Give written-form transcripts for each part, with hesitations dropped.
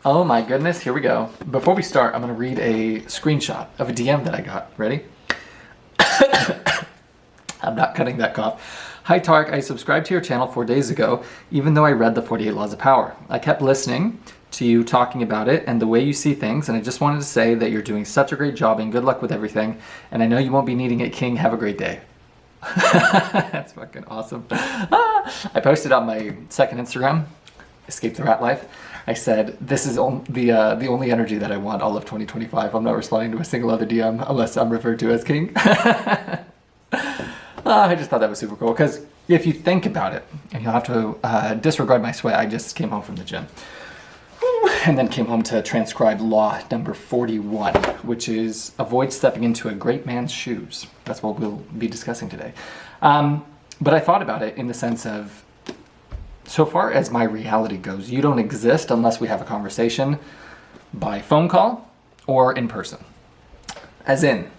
Oh my goodness, here we go. Before we start, I'm going to read a screenshot of a DM that I got. Ready? I'm not cutting that cough. Hi Tark, I subscribed to your channel 4 days ago, even though I read the 48 Laws of Power. I kept listening to you talking about it and the way you see things, and I just wanted to say that you're doing such a great job and good luck with everything, and I know you won't be needing it, King. Have a great day. That's fucking awesome. I posted on my second Instagram, Escape the Rat Life. I said, this is the only energy that I want all of 2025. I'm not responding to a single other DM unless I'm referred to as King. I just thought that was super cool because if you think about it, and you'll have to disregard my sweat, I just came home from the gym and then came home to transcribe law number 41, which is avoid stepping into a great man's shoes. That's what we'll be discussing today. But I thought about it in the sense of, so far as my reality goes, you don't exist unless we have a conversation by phone call or in person. As in,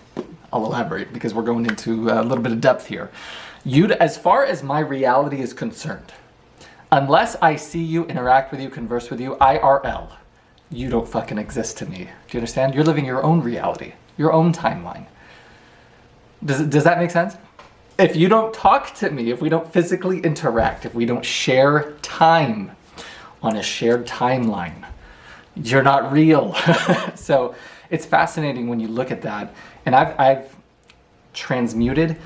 I'll elaborate because we're going into a little bit of depth here. As far as my reality is concerned, unless I see you, interact with you, converse with you, IRL, you don't fucking exist to me. Do you understand? You're living your own reality, your own timeline. Does that make sense? If you don't talk to me, if we don't physically interact, if we don't share time on a shared timeline, you're not real. So it's fascinating when you look at that. And I've transmuted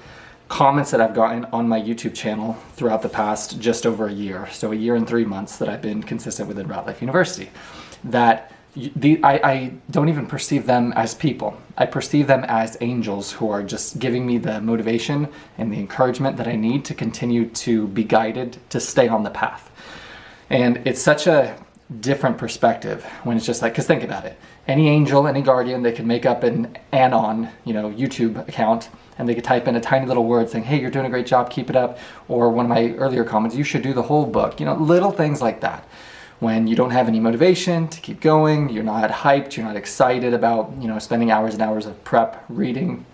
comments that I've gotten on my YouTube channel throughout the past just over a year. So a year and 3 months that I've been consistent within Rat Life University. That I don't even perceive them as people. I perceive them as angels who are just giving me the motivation and the encouragement that I need to continue to be guided to stay on the path. And it's such a different perspective when it's just like, because think about it. Any angel, any guardian, they can make up an anon, YouTube account, and they could type in a tiny little word saying, hey, you're doing a great job, keep it up. Or one of my earlier comments, you should do the whole book. Little things like that. When you don't have any motivation to keep going, you're not hyped, you're not excited about, spending hours and hours of prep, reading,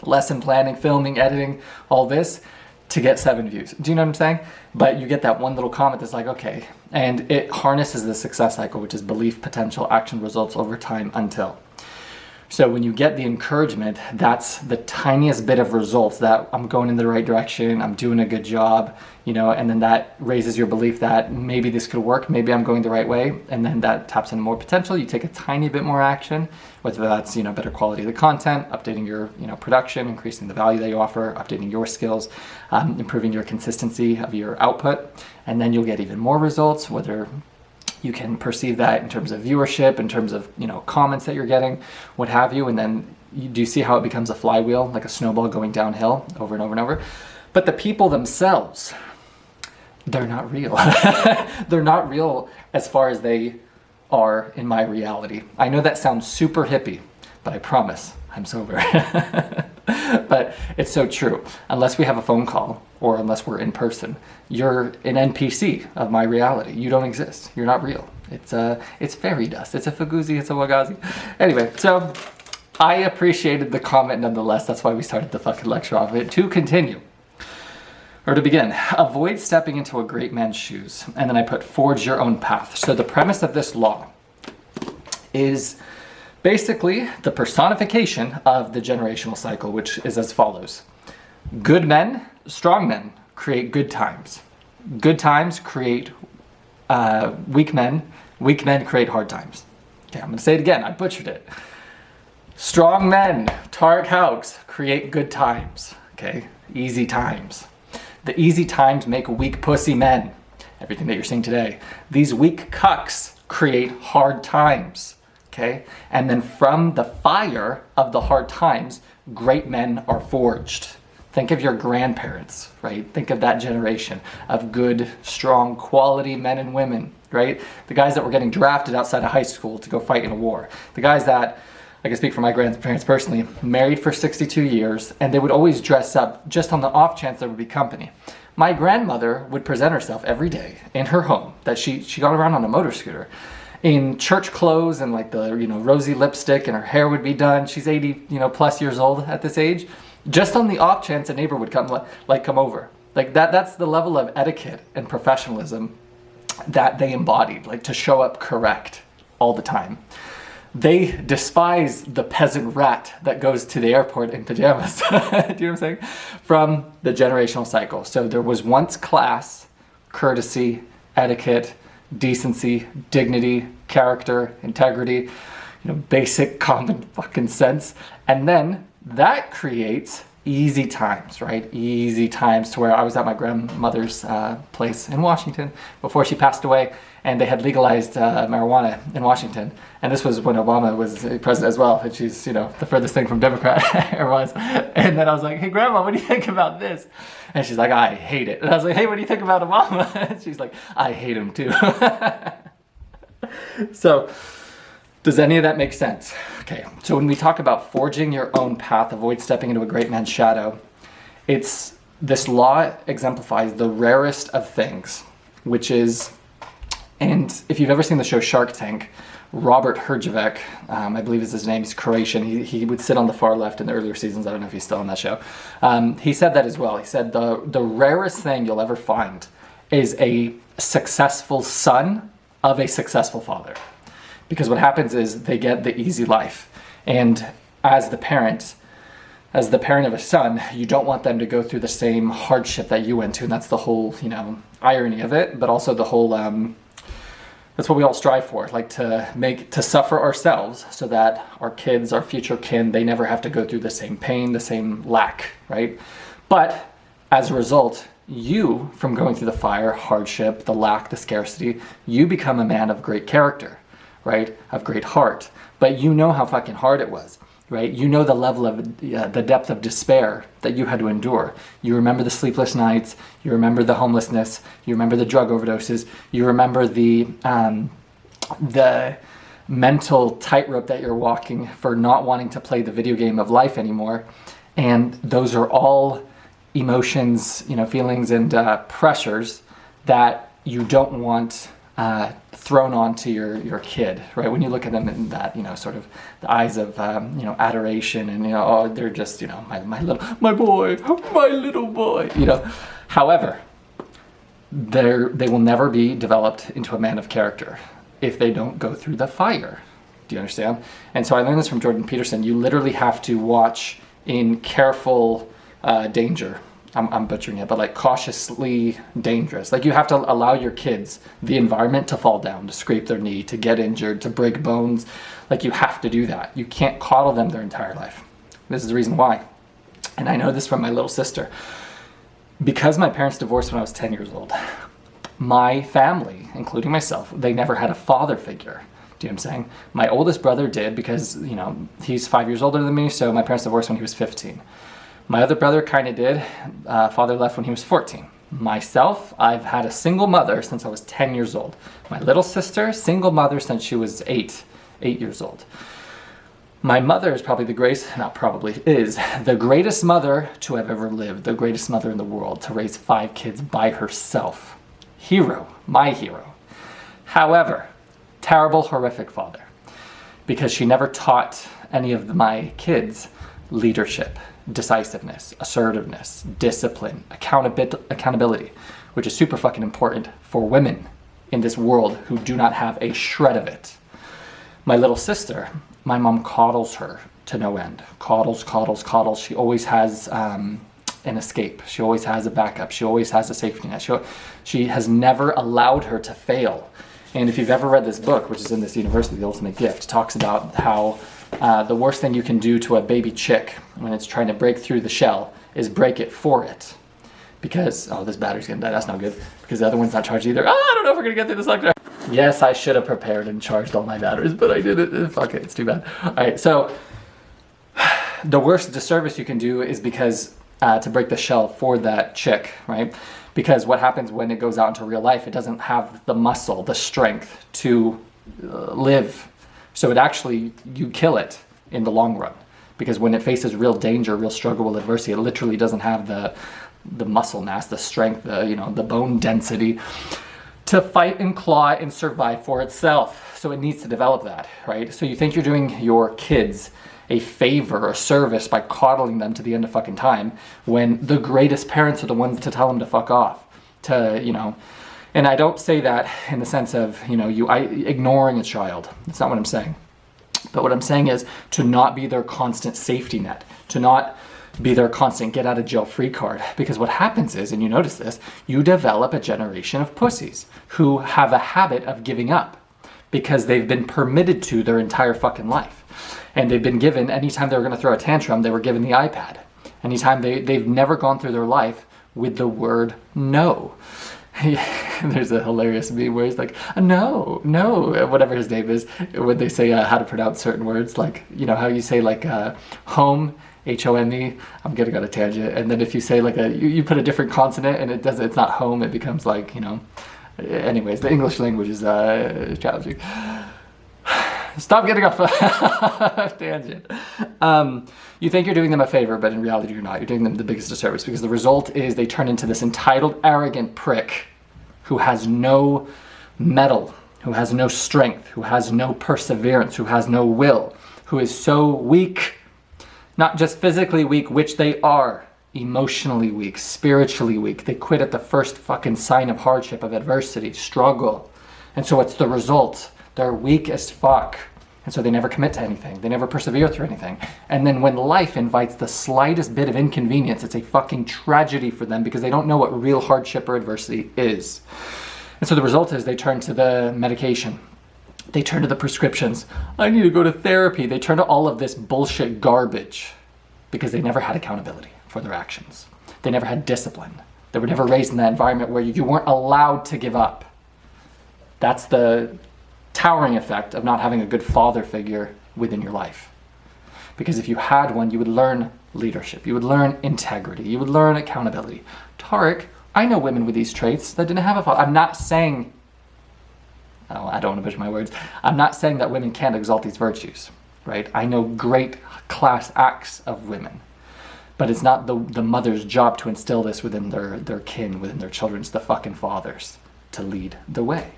lesson planning, filming, editing, all this to get 7 views. Do you know what I'm saying? But you get that one little comment that's like, okay, and it harnesses the success cycle, which is belief, potential, action, results over time until. So when you get the encouragement, that's the tiniest bit of results that I'm going in the right direction, I'm doing a good job, and then that raises your belief that maybe this could work, maybe I'm going the right way, and then that taps into more potential. You take a tiny bit more action, whether that's, better quality of the content, updating your, production, increasing the value that you offer, updating your skills, improving your consistency of your output, and then you'll get even more results, whether you can perceive that in terms of viewership, in terms of, comments that you're getting, what have you. And then do you see how it becomes a flywheel, like a snowball going downhill over and over and over? But the people themselves, they're not real. They're not real as far as they are in my reality. I know that sounds super hippie, but I promise I'm sober. But it's so true. Unless we have a phone call or unless we're in person, you're an NPC of my reality. You don't exist. You're not real. It's fairy dust. It's a fugazi. It's a wagazi. Anyway, so I appreciated the comment nonetheless. That's why we started the fucking lecture off of it. To continue, or to begin, avoid stepping into a great man's shoes. And then I put forge your own path. So the premise of this law is basically the personification of the generational cycle, which is as follows. Good men, strong men, create good times. Good times create weak men. Weak men create hard times. Okay, I'm going to say it again. I butchered it. Strong men, Tarek Haugs, create good times. Okay, easy times. The easy times make weak pussy men. Everything that you're seeing today. These weak cucks create hard times. Okay, and then from the fire of the hard times, great men are forged. Think of your grandparents, right? Think of that generation of good, strong, quality men and women, right? The guys that were getting drafted outside of high school to go fight in a war. The guys that, I can speak for my grandparents personally, married for 62 years, and they would always dress up just on the off chance there would be company. My grandmother would present herself every day in her home, that she got around on a motor scooter, in church clothes and like the, rosy lipstick, and her hair would be done. She's 80, plus years old at this age. Just on the off chance a neighbor would come over. Like that's the level of etiquette and professionalism that they embodied, like to show up correct all the time. They despise the peasant rat that goes to the airport in pajamas. Do you know what I'm saying? From the generational cycle. So there was once class, courtesy, etiquette, decency, dignity, character, integrity, basic common fucking sense. And then that creates easy times, right? Easy times to where I was at my grandmother's place in Washington before she passed away, and they had legalized marijuana in Washington. And this was when Obama was president as well, and she's, the furthest thing from Democrat ever was. And then I was like, hey, Grandma, what do you think about this? And she's like, I hate it. And I was like, hey, what do you think about Obama? And she's like, I hate him too. So, does any of that make sense? Okay, so when we talk about forging your own path, avoid stepping into a great man's shadow, this law exemplifies the rarest of things, which is, and if you've ever seen the show Shark Tank, Robert Herjavec, I believe is his name, he's Croatian, he would sit on the far left in the earlier seasons, I don't know if he's still on that show. He said that as well. He said the rarest thing you'll ever find is a successful son of a successful father. Because what happens is they get the easy life. And as the parent of a son, you don't want them to go through the same hardship that you went to. And that's the whole, irony of it. But also the whole, that's what we all strive for. Like to suffer ourselves so that our kids, our future kin, they never have to go through the same pain, the same lack, right? But as a result, you, from going through the fire, hardship, the lack, the scarcity, you become a man of great character, right? Of great heart. But you know how fucking hard it was, right? You know the level of, the depth of despair that you had to endure. You remember the sleepless nights, you remember the homelessness, you remember the drug overdoses, you remember the mental tightrope that you're walking for not wanting to play the video game of life anymore. And those are all emotions, feelings and pressures that you don't want thrown onto your kid, right? When you look at them in that, sort of the eyes of, adoration and, they're just, my little boy. However, they will never be developed into a man of character if they don't go through the fire. Do you understand? And so I learned this from Jordan Peterson. You literally have to watch in careful danger. I'm butchering it, but like cautiously dangerous. Like you have to allow your kids the environment to fall down, to scrape their knee, to get injured, to break bones. Like you have to do that. You can't coddle them their entire life. This is the reason why. And I know this from my little sister. Because my parents divorced when I was 10 years old, my family, including myself, they never had a father figure. Do you know what I'm saying? My oldest brother did because, he's 5 years older than me, so my parents divorced when he was 15. My other brother kind of did. Father left when he was 14. Myself, I've had a single mother since I was 10 years old. My little sister, single mother since she was 8 years old. My mother is probably the greatest mother to have ever lived, the greatest mother in the world, to raise 5 kids by herself. Hero, my hero. However, terrible, horrific father, because she never taught any of my kids leadership, decisiveness, assertiveness, discipline, accountability, which is super fucking important for women in this world who do not have a shred of it. My little sister, my mom coddles her to no end. Coddles. She always has an escape. She always has a backup. She always has a safety net. She has never allowed her to fail. And if you've ever read this book, which is in this university, The Ultimate Gift, talks about how the worst thing you can do to a baby chick when it's trying to break through the shell is break it for it. Because, this battery's gonna die, that's not good. Because the other one's not charged either. I don't know if we're gonna get through this lecture. Yes, I should have prepared and charged all my batteries, but I didn't. Fuck it, it's too bad. All right, so the worst disservice you can do is because to break the shell for that chick, right? Because what happens when it goes out into real life, it doesn't have the muscle, the strength to live. So it actually, you kill it in the long run. Because when it faces real danger, real struggle with adversity, it literally doesn't have the muscle mass, the strength, the bone density to fight and claw and survive for itself. So it needs to develop that, right? So you think you're doing your kids a favor or service by coddling them to the end of fucking time, when the greatest parents are the ones to tell them to fuck off, to, And I don't say that in the sense of, ignoring a child. That's not what I'm saying. But what I'm saying is to not be their constant safety net, to not be their constant get out of jail free card. Because what happens is, and you notice this, you develop a generation of pussies who have a habit of giving up because they've been permitted to their entire fucking life. And they've been given, anytime they were going to throw a tantrum, they were given the iPad. Anytime they've never gone through their life with the word no. There's a hilarious meme where he's like, no, whatever his name is, when they say how to pronounce certain words, like, how you say like home, H-O-M-E, I'm gonna go on a tangent, and then if you say like you put a different consonant and it's not home, it becomes like, anyways, the English language is challenging. Stop getting off a tangent. You think you're doing them a favor, but in reality you're not. You're doing them the biggest disservice, because the result is they turn into this entitled, arrogant prick who has no mettle, who has no strength, who has no perseverance, who has no will, who is so weak, not just physically weak, which they are, emotionally weak, spiritually weak. They quit at the first fucking sign of hardship, of adversity, struggle. And so what's the result? They're weak as fuck. And so they never commit to anything. They never persevere through anything. And then when life invites the slightest bit of inconvenience, it's a fucking tragedy for them, because they don't know what real hardship or adversity is. And so the result is they turn to the medication. They turn to the prescriptions. I need to go to therapy. They turn to all of this bullshit garbage because they never had accountability for their actions. They never had discipline. They were never raised in that environment where you weren't allowed to give up. That's the towering effect of not having a good father figure within your life. Because if you had one, you would learn leadership, you would learn integrity, you would learn accountability. Tariq, I know women with these traits that didn't have a father. I'm not saying, I don't want to butcher my words, I'm not saying that women can't exalt these virtues, right? I know great class acts of women, but it's not the mother's job to instill this within their kin, within their children. It's the fucking fathers to lead the way.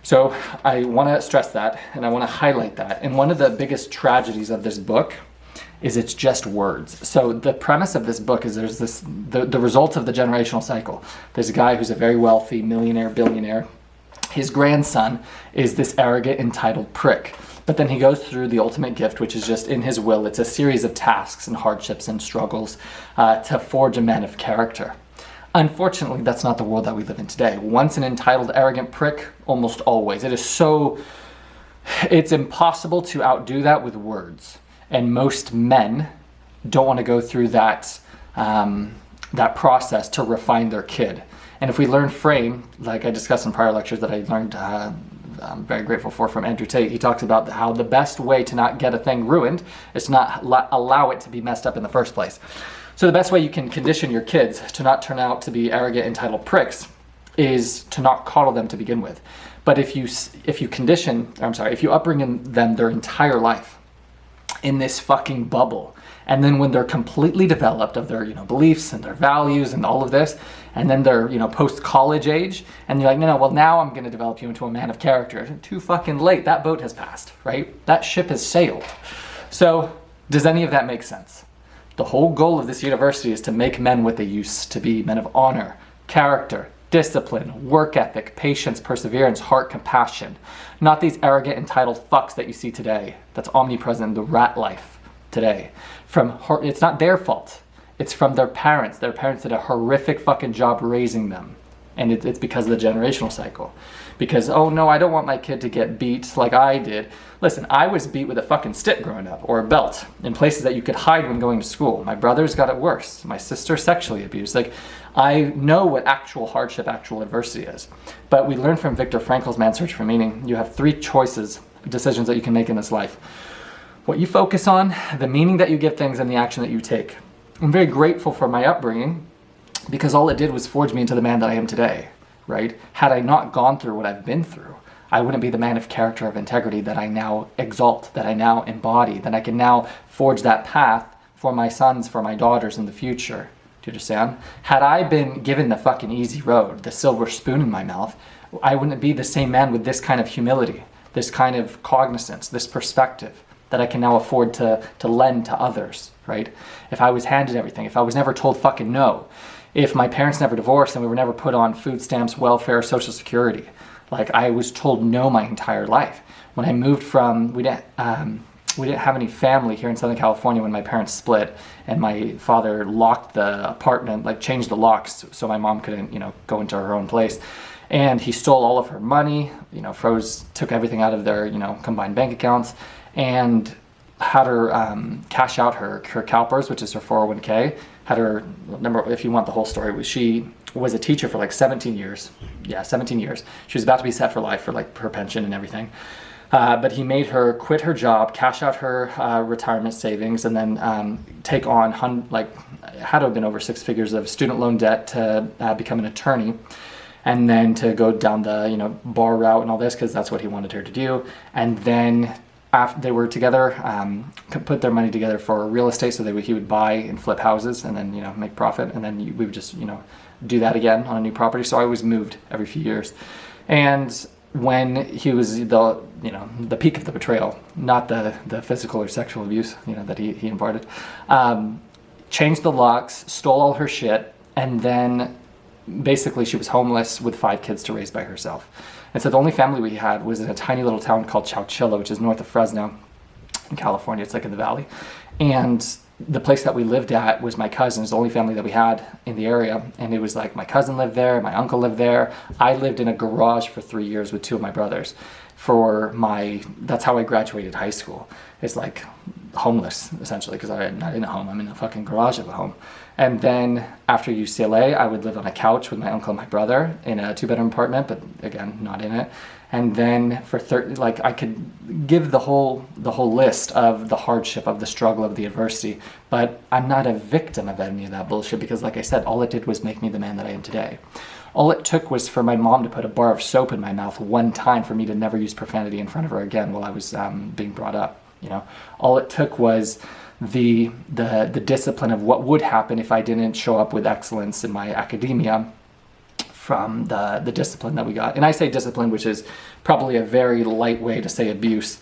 So I want to stress that, and I want to highlight that. And one of the biggest tragedies of this book is it's just words. So the premise of this book is there's the result of the generational cycle. There's a guy who's a very wealthy millionaire, billionaire. His grandson is this arrogant, entitled prick. But then he goes through the ultimate gift, which is just in his will. It's a series of tasks and hardships and struggles to forge a man of character. Unfortunately, that's not the world that we live in today. Once an entitled, arrogant prick, almost always. It's impossible to outdo that with words. And most men don't want to go through that process to refine their kid. And if we learn frame, like I discussed in prior lectures that I learned, I'm very grateful for, from Andrew Tate, he talks about how the best way to not get a thing ruined is to not allow it to be messed up in the first place. So the best way you can condition your kids to not turn out to be arrogant, entitled pricks is to not coddle them to begin with. But if you upbring them their entire life in this fucking bubble, and then when they're completely developed of their beliefs and their values and all of this, and then they're post-college age, and you're like, no, well, now I'm going to develop you into a man of character. Too fucking late. That boat has passed, right? That ship has sailed. So does any of that make sense? The whole goal of this university is to make men what they used to be: men of honor, character, discipline, work ethic, patience, perseverance, heart, compassion. Not these arrogant, entitled fucks that you see today. That's omnipresent in the rat life today. It's not their fault. It's from their parents. Their parents did a horrific fucking job raising them. And it's because of the generational cycle. Because, oh no, I don't want my kid to get beat like I did. Listen, I was beat with a fucking stick growing up, or a belt, in places that you could hide when going to school. My brothers got it worse. My sister sexually abused. I know what actual hardship, actual adversity is. But we learned from Viktor Frankl's Man's Search for Meaning, you have 3 decisions that you can make in this life. What you focus on, the meaning that you give things, and the action that you take. I'm very grateful for my upbringing, because all it did was forge me into the man that I am today, right? Had I not gone through what I've been through, I wouldn't be the man of character, of integrity that I now exalt, that I now embody, that I can now forge that path for my sons, for my daughters in the future. Do you understand? Had I been given the fucking easy road, the silver spoon in my mouth, I wouldn't be the same man with this kind of humility, this kind of cognizance, this perspective that I can now afford to lend to others, right? If I was handed everything, if I was never told fucking no, if my parents never divorced and we were never put on food stamps, welfare, social security. Like, I was told no my entire life. When I moved from, we didn't have any family here in Southern California when my parents split, and my father locked the apartment, like changed the locks so my mom couldn't, go into her own place. And he stole all of her money, took everything out of their, combined bank accounts, and had her cash out her CalPERS, which is her 401k. Had her, if you want the whole story, she was a teacher for like 17 years. Yeah, 17 years. She was about to be set for life for like her pension and everything. But he made her quit her job, cash out her retirement savings, and then take on had to have been over 6 figures of student loan debt to become an attorney, and then to go down the bar route and all this, because that's what he wanted her to do. And then after they were together, put their money together for real estate, so he would buy and flip houses and then make profit, and then we would just do that again on a new property. So I always moved every few years. And when he was the peak of the betrayal, not the physical or sexual abuse that he imparted, changed the locks, stole all her shit, and then basically she was homeless with 5 kids to raise by herself. And so the only family we had was in a tiny little town called Chowchilla, which is north of Fresno in California. It's like in the valley. And the place that we lived at was my cousin's, the only family that we had in the area. And it was like my cousin lived there, my uncle lived there. I lived in a garage for 3 years with 2 of my brothers. That's how I graduated high school. It's like homeless, essentially, because I'm not in a home. I'm in a fucking garage of a home. And then after UCLA, I would live on a couch with my uncle and my brother in a 2-bedroom apartment, but again, not in it. And then for I could give the whole list of the hardship, of the struggle, of the adversity, but I'm not a victim of any of that bullshit, because like I said, all it did was make me the man that I am today. All it took was for my mom to put a bar of soap in my mouth one time for me to never use profanity in front of her again while I was being brought up. All it took was the discipline of what would happen if I didn't show up with excellence in my academia, from the discipline that we got. And I say discipline, which is probably a very light way to say abuse.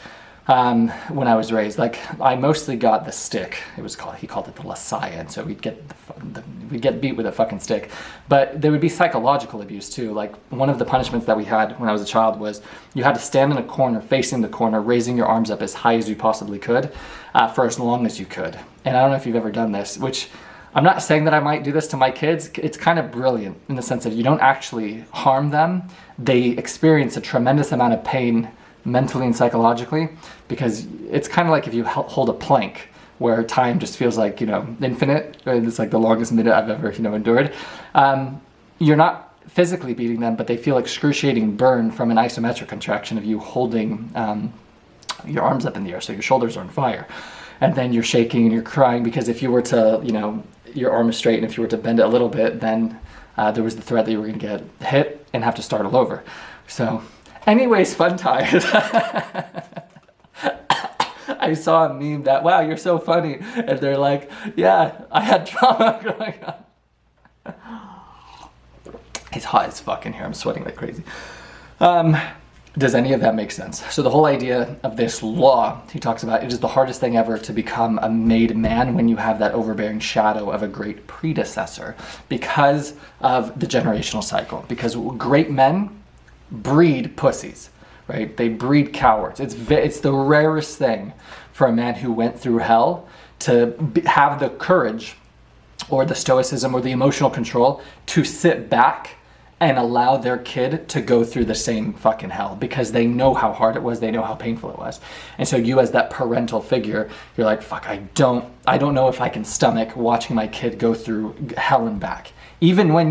When I was raised, I mostly got the stick. He called it the lasaya, and so we'd get beat with a fucking stick. But there would be psychological abuse too. Like, one of the punishments that we had when I was a child was you had to stand in a corner, facing the corner, raising your arms up as high as you possibly could, for as long as you could. And I don't know if you've ever done this, which I'm not saying that I might do this to my kids. It's kind of brilliant in the sense that you don't actually harm them. They experience a tremendous amount of pain mentally and psychologically, because it's kind of like if you hold a plank where time just feels like infinite. It's like the longest minute I've ever endured. You're not physically beating them, but they feel excruciating burn from an isometric contraction of you holding your arms up in the air, so your shoulders are on fire, and then you're shaking and you're crying, because if you were to your arm is straight, and if you were to bend it a little bit, then there was the threat that you were going to get hit and have to start all over. So anyways, fun times. I saw a meme that, wow, you're so funny. And they're like, yeah, I had trauma growing up. It's hot as fuck in here. I'm sweating like crazy. Does any of that make sense? So the whole idea of this law, he talks about, it is the hardest thing ever to become a made man when you have that overbearing shadow of a great predecessor, because of the generational cycle. Because great men breed pussies, right? They breed cowards. It's the rarest thing for a man who went through hell to have the courage or the stoicism or the emotional control to sit back and allow their kid to go through the same fucking hell, because they know how hard it was, they know how painful it was. And so you, as that parental figure, you're like, fuck, I don't know if I can stomach watching my kid go through hell and back, even when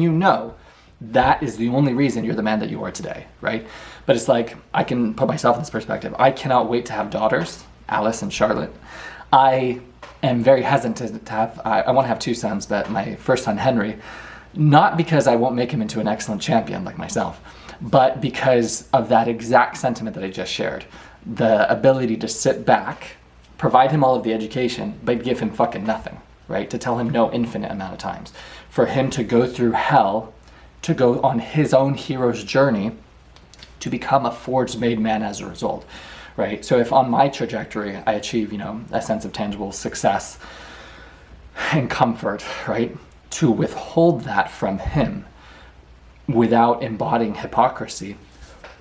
that is the only reason you're the man that you are today, right? But it's like, I can put myself in this perspective. I cannot wait to have daughters, Alice and Charlotte. I am very hesitant to have, I want to have 2 sons, but my first son, Henry, not because I won't make him into an excellent champion like myself, but because of that exact sentiment that I just shared. The ability to sit back, provide him all of the education, but give him fucking nothing, right? To tell him no infinite amount of times. For him to go through hell, to go on his own hero's journey, to become a forged made man as a result, right? So if on my trajectory I achieve, a sense of tangible success and comfort, right? to withhold that from him without embodying hypocrisy,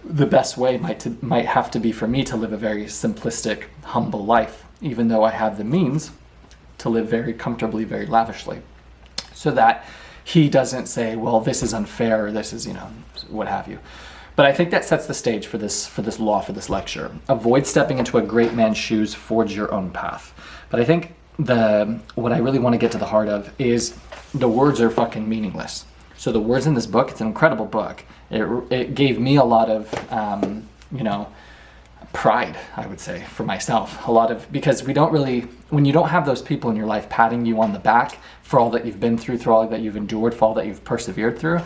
the best way might have to be for me to live a very simplistic, humble life, even though I have the means to live very comfortably, very lavishly, so that he doesn't say, well, this is unfair, or this is, what have you. But I think that sets the stage for this law, for this lecture. Avoid stepping into a great man's shoes, forge your own path. But I think what I really want to get to the heart of is the words are fucking meaningless. So the words in this book, it's an incredible book. It gave me a lot of, pride, I would say, for myself. Because we don't really, when you don't have those people in your life patting you on the back for all that you've been through, for all that you've endured, for all that you've persevered through,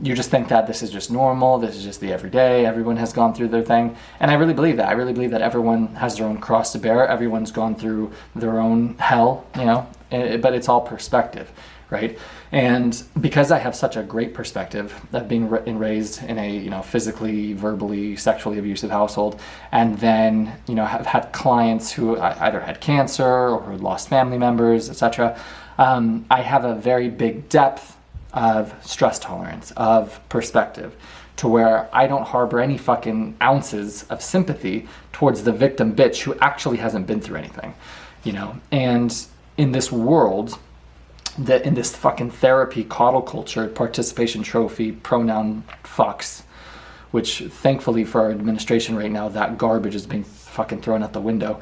you just think that this is just normal, this is just the everyday, everyone has gone through their thing. And I really believe that. I really believe that everyone has their own cross to bear, everyone's gone through their own hell, but it's all perspective, right? And because I have such a great perspective of being raised in a physically, verbally, sexually abusive household, and then have had clients who either had cancer or who lost family members, etc. I have a very big depth of stress tolerance, of perspective, to where I don't harbor any fucking ounces of sympathy towards the victim bitch who actually hasn't been through anything, And in this world, in this fucking therapy, coddle culture, participation trophy, pronoun fucks, which thankfully for our administration right now, that garbage is being fucking thrown out the window.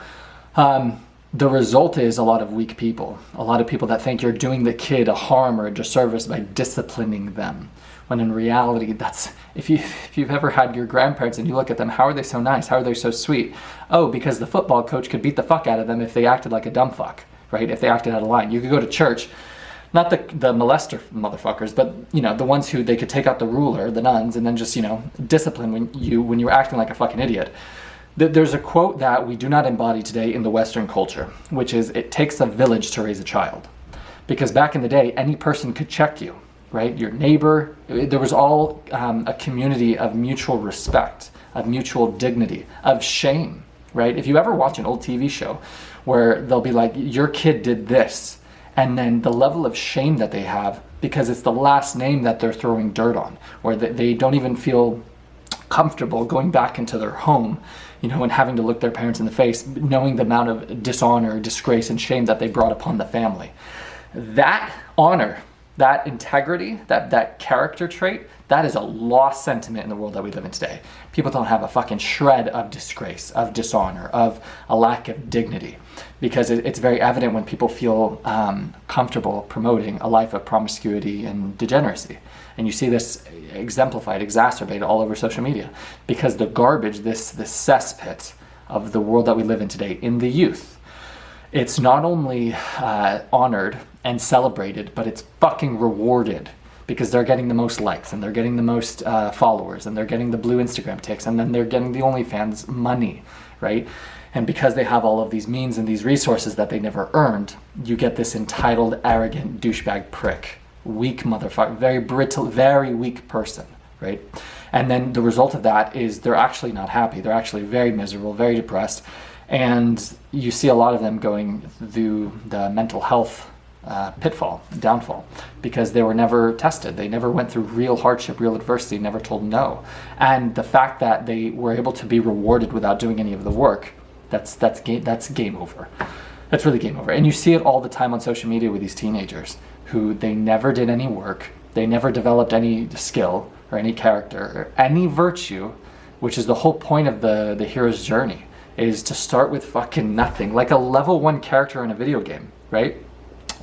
The result is a lot of weak people. A lot of people that think you're doing the kid a harm or a disservice by disciplining them. When in reality, that's, if you've ever had your grandparents and you look at them, how are they so nice? How are they so sweet? Oh, because the football coach could beat the fuck out of them if they acted like a dumb fuck, right? If they acted out of line. You could go to church, not the molester motherfuckers, but the ones who they could take out the ruler, the nuns, and then just discipline when you're acting like a fucking idiot. There's a quote that we do not embody today in the Western culture, which is, it takes a village to raise a child. Because back in the day, any person could check you, right? Your neighbor. There was all a community of mutual respect, of mutual dignity, of shame, right? If you ever watch an old TV show where they'll be like, your kid did this, and then the level of shame that they have because it's the last name that they're throwing dirt on, or they don't even feel comfortable going back into their home, and having to look their parents in the face, knowing the amount of dishonor, disgrace, and shame that they brought upon the family. That honor, that integrity, that character trait, that is a lost sentiment in the world that we live in today. People don't have a fucking shred of disgrace, of dishonor, of a lack of dignity, because it's very evident when people feel comfortable promoting a life of promiscuity and degeneracy. And you see this exemplified, exacerbated all over social media, because the garbage, this cesspit of the world that we live in today, in the youth, it's not only honored and celebrated, but it's fucking rewarded, because they're getting the most likes, and they're getting the most followers, and they're getting the blue Instagram ticks, and then they're getting the OnlyFans money, right? And because they have all of these means and these resources that they never earned, you get this entitled, arrogant, douchebag prick. Weak motherfucker, very brittle, very weak person, right? And then the result of that is they're actually not happy. They're actually very miserable, very depressed. And you see a lot of them going through the mental health pitfall, downfall, because they were never tested. They never went through real hardship, real adversity, never told no. And the fact that they were able to be rewarded without doing any of the work, that's game over. That's really game over. And you see it all the time on social media with these teenagers who they never did any work, they never developed any skill or any character or any virtue, which is the whole point of the hero's journey, is to start with fucking nothing, like a level 1 character in a video game, right?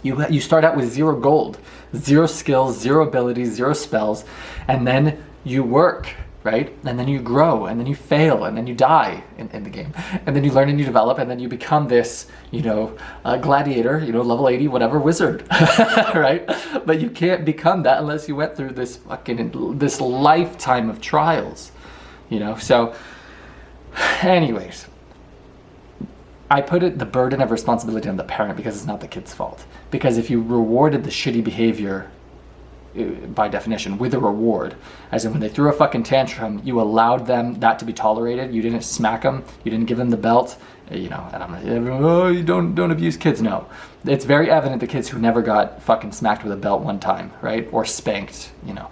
You start out with 0 gold, 0 skills, 0 abilities, 0 spells, and then you work, right? And then you grow, and then you fail, and then you die in the game. And then you learn and you develop, and then you become this, gladiator, level 80, whatever, wizard, right? But you can't become that unless you went through this lifetime of trials, So, anyways, I put the burden of responsibility on the parent because it's not the kid's fault. Because if you rewarded the shitty behavior by definition, with a reward. As in when they threw a fucking tantrum, you allowed them that to be tolerated. You didn't smack them. You didn't give them the belt. You know, and I'm like, oh, you don't abuse kids. No, it's very evident the kids who never got fucking smacked with a belt one time, right? Or spanked, you know.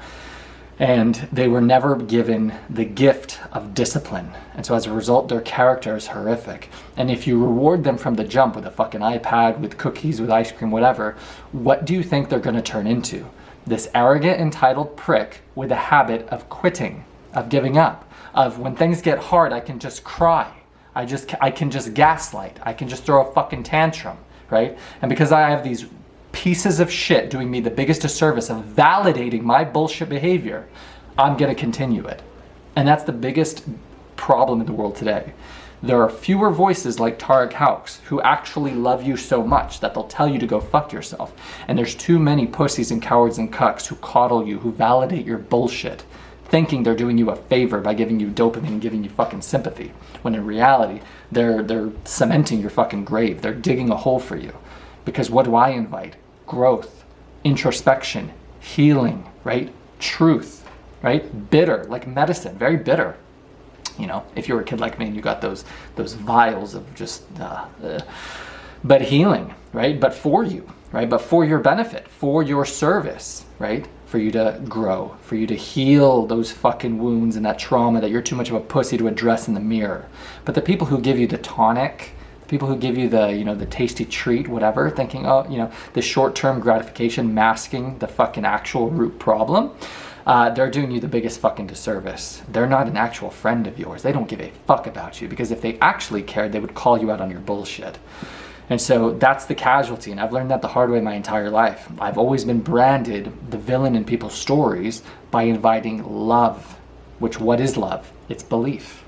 And they were never given the gift of discipline. And so as a result, their character is horrific. And if you reward them from the jump with a fucking iPad, with cookies, with ice cream, whatever, what do you think they're gonna turn into? This arrogant, entitled prick with a habit of quitting, of giving up, of when things get hard, I can just cry. I can just gaslight. I can just throw a fucking tantrum, right? And because I have these pieces of shit doing me the biggest disservice of validating my bullshit behavior, I'm gonna continue it. And that's the biggest problem in the world today. There are fewer voices like Tarek Hawks who actually love you so much that they'll tell you to go fuck yourself. And there's too many pussies and cowards and cucks who coddle you, who validate your bullshit, thinking they're doing you a favor by giving you dopamine and giving you fucking sympathy. When in reality, they're cementing your fucking grave. They're digging a hole for you. Because what do I invite? Growth, introspection, healing, right? Truth, right? Bitter, like medicine, very bitter. You know, if you were a kid like me and you got those vials of just, but healing, right? But for you, right? But for your benefit, for your service, right? For you to grow, for you to heal those fucking wounds and that trauma that you're too much of a pussy to address in the mirror. But the people who give you the tonic, people who give you the, you know, the tasty treat, whatever, thinking, oh, you know, the short-term gratification masking the fucking actual root problem, they're doing you the biggest fucking disservice. They're not an actual friend of yours. They don't give a fuck about you, because if they actually cared, they would call you out on your bullshit. And so that's the casualty, and I've learned that the hard way my entire life. I've always been branded the villain in people's stories by inviting love, which, what is love? It's belief.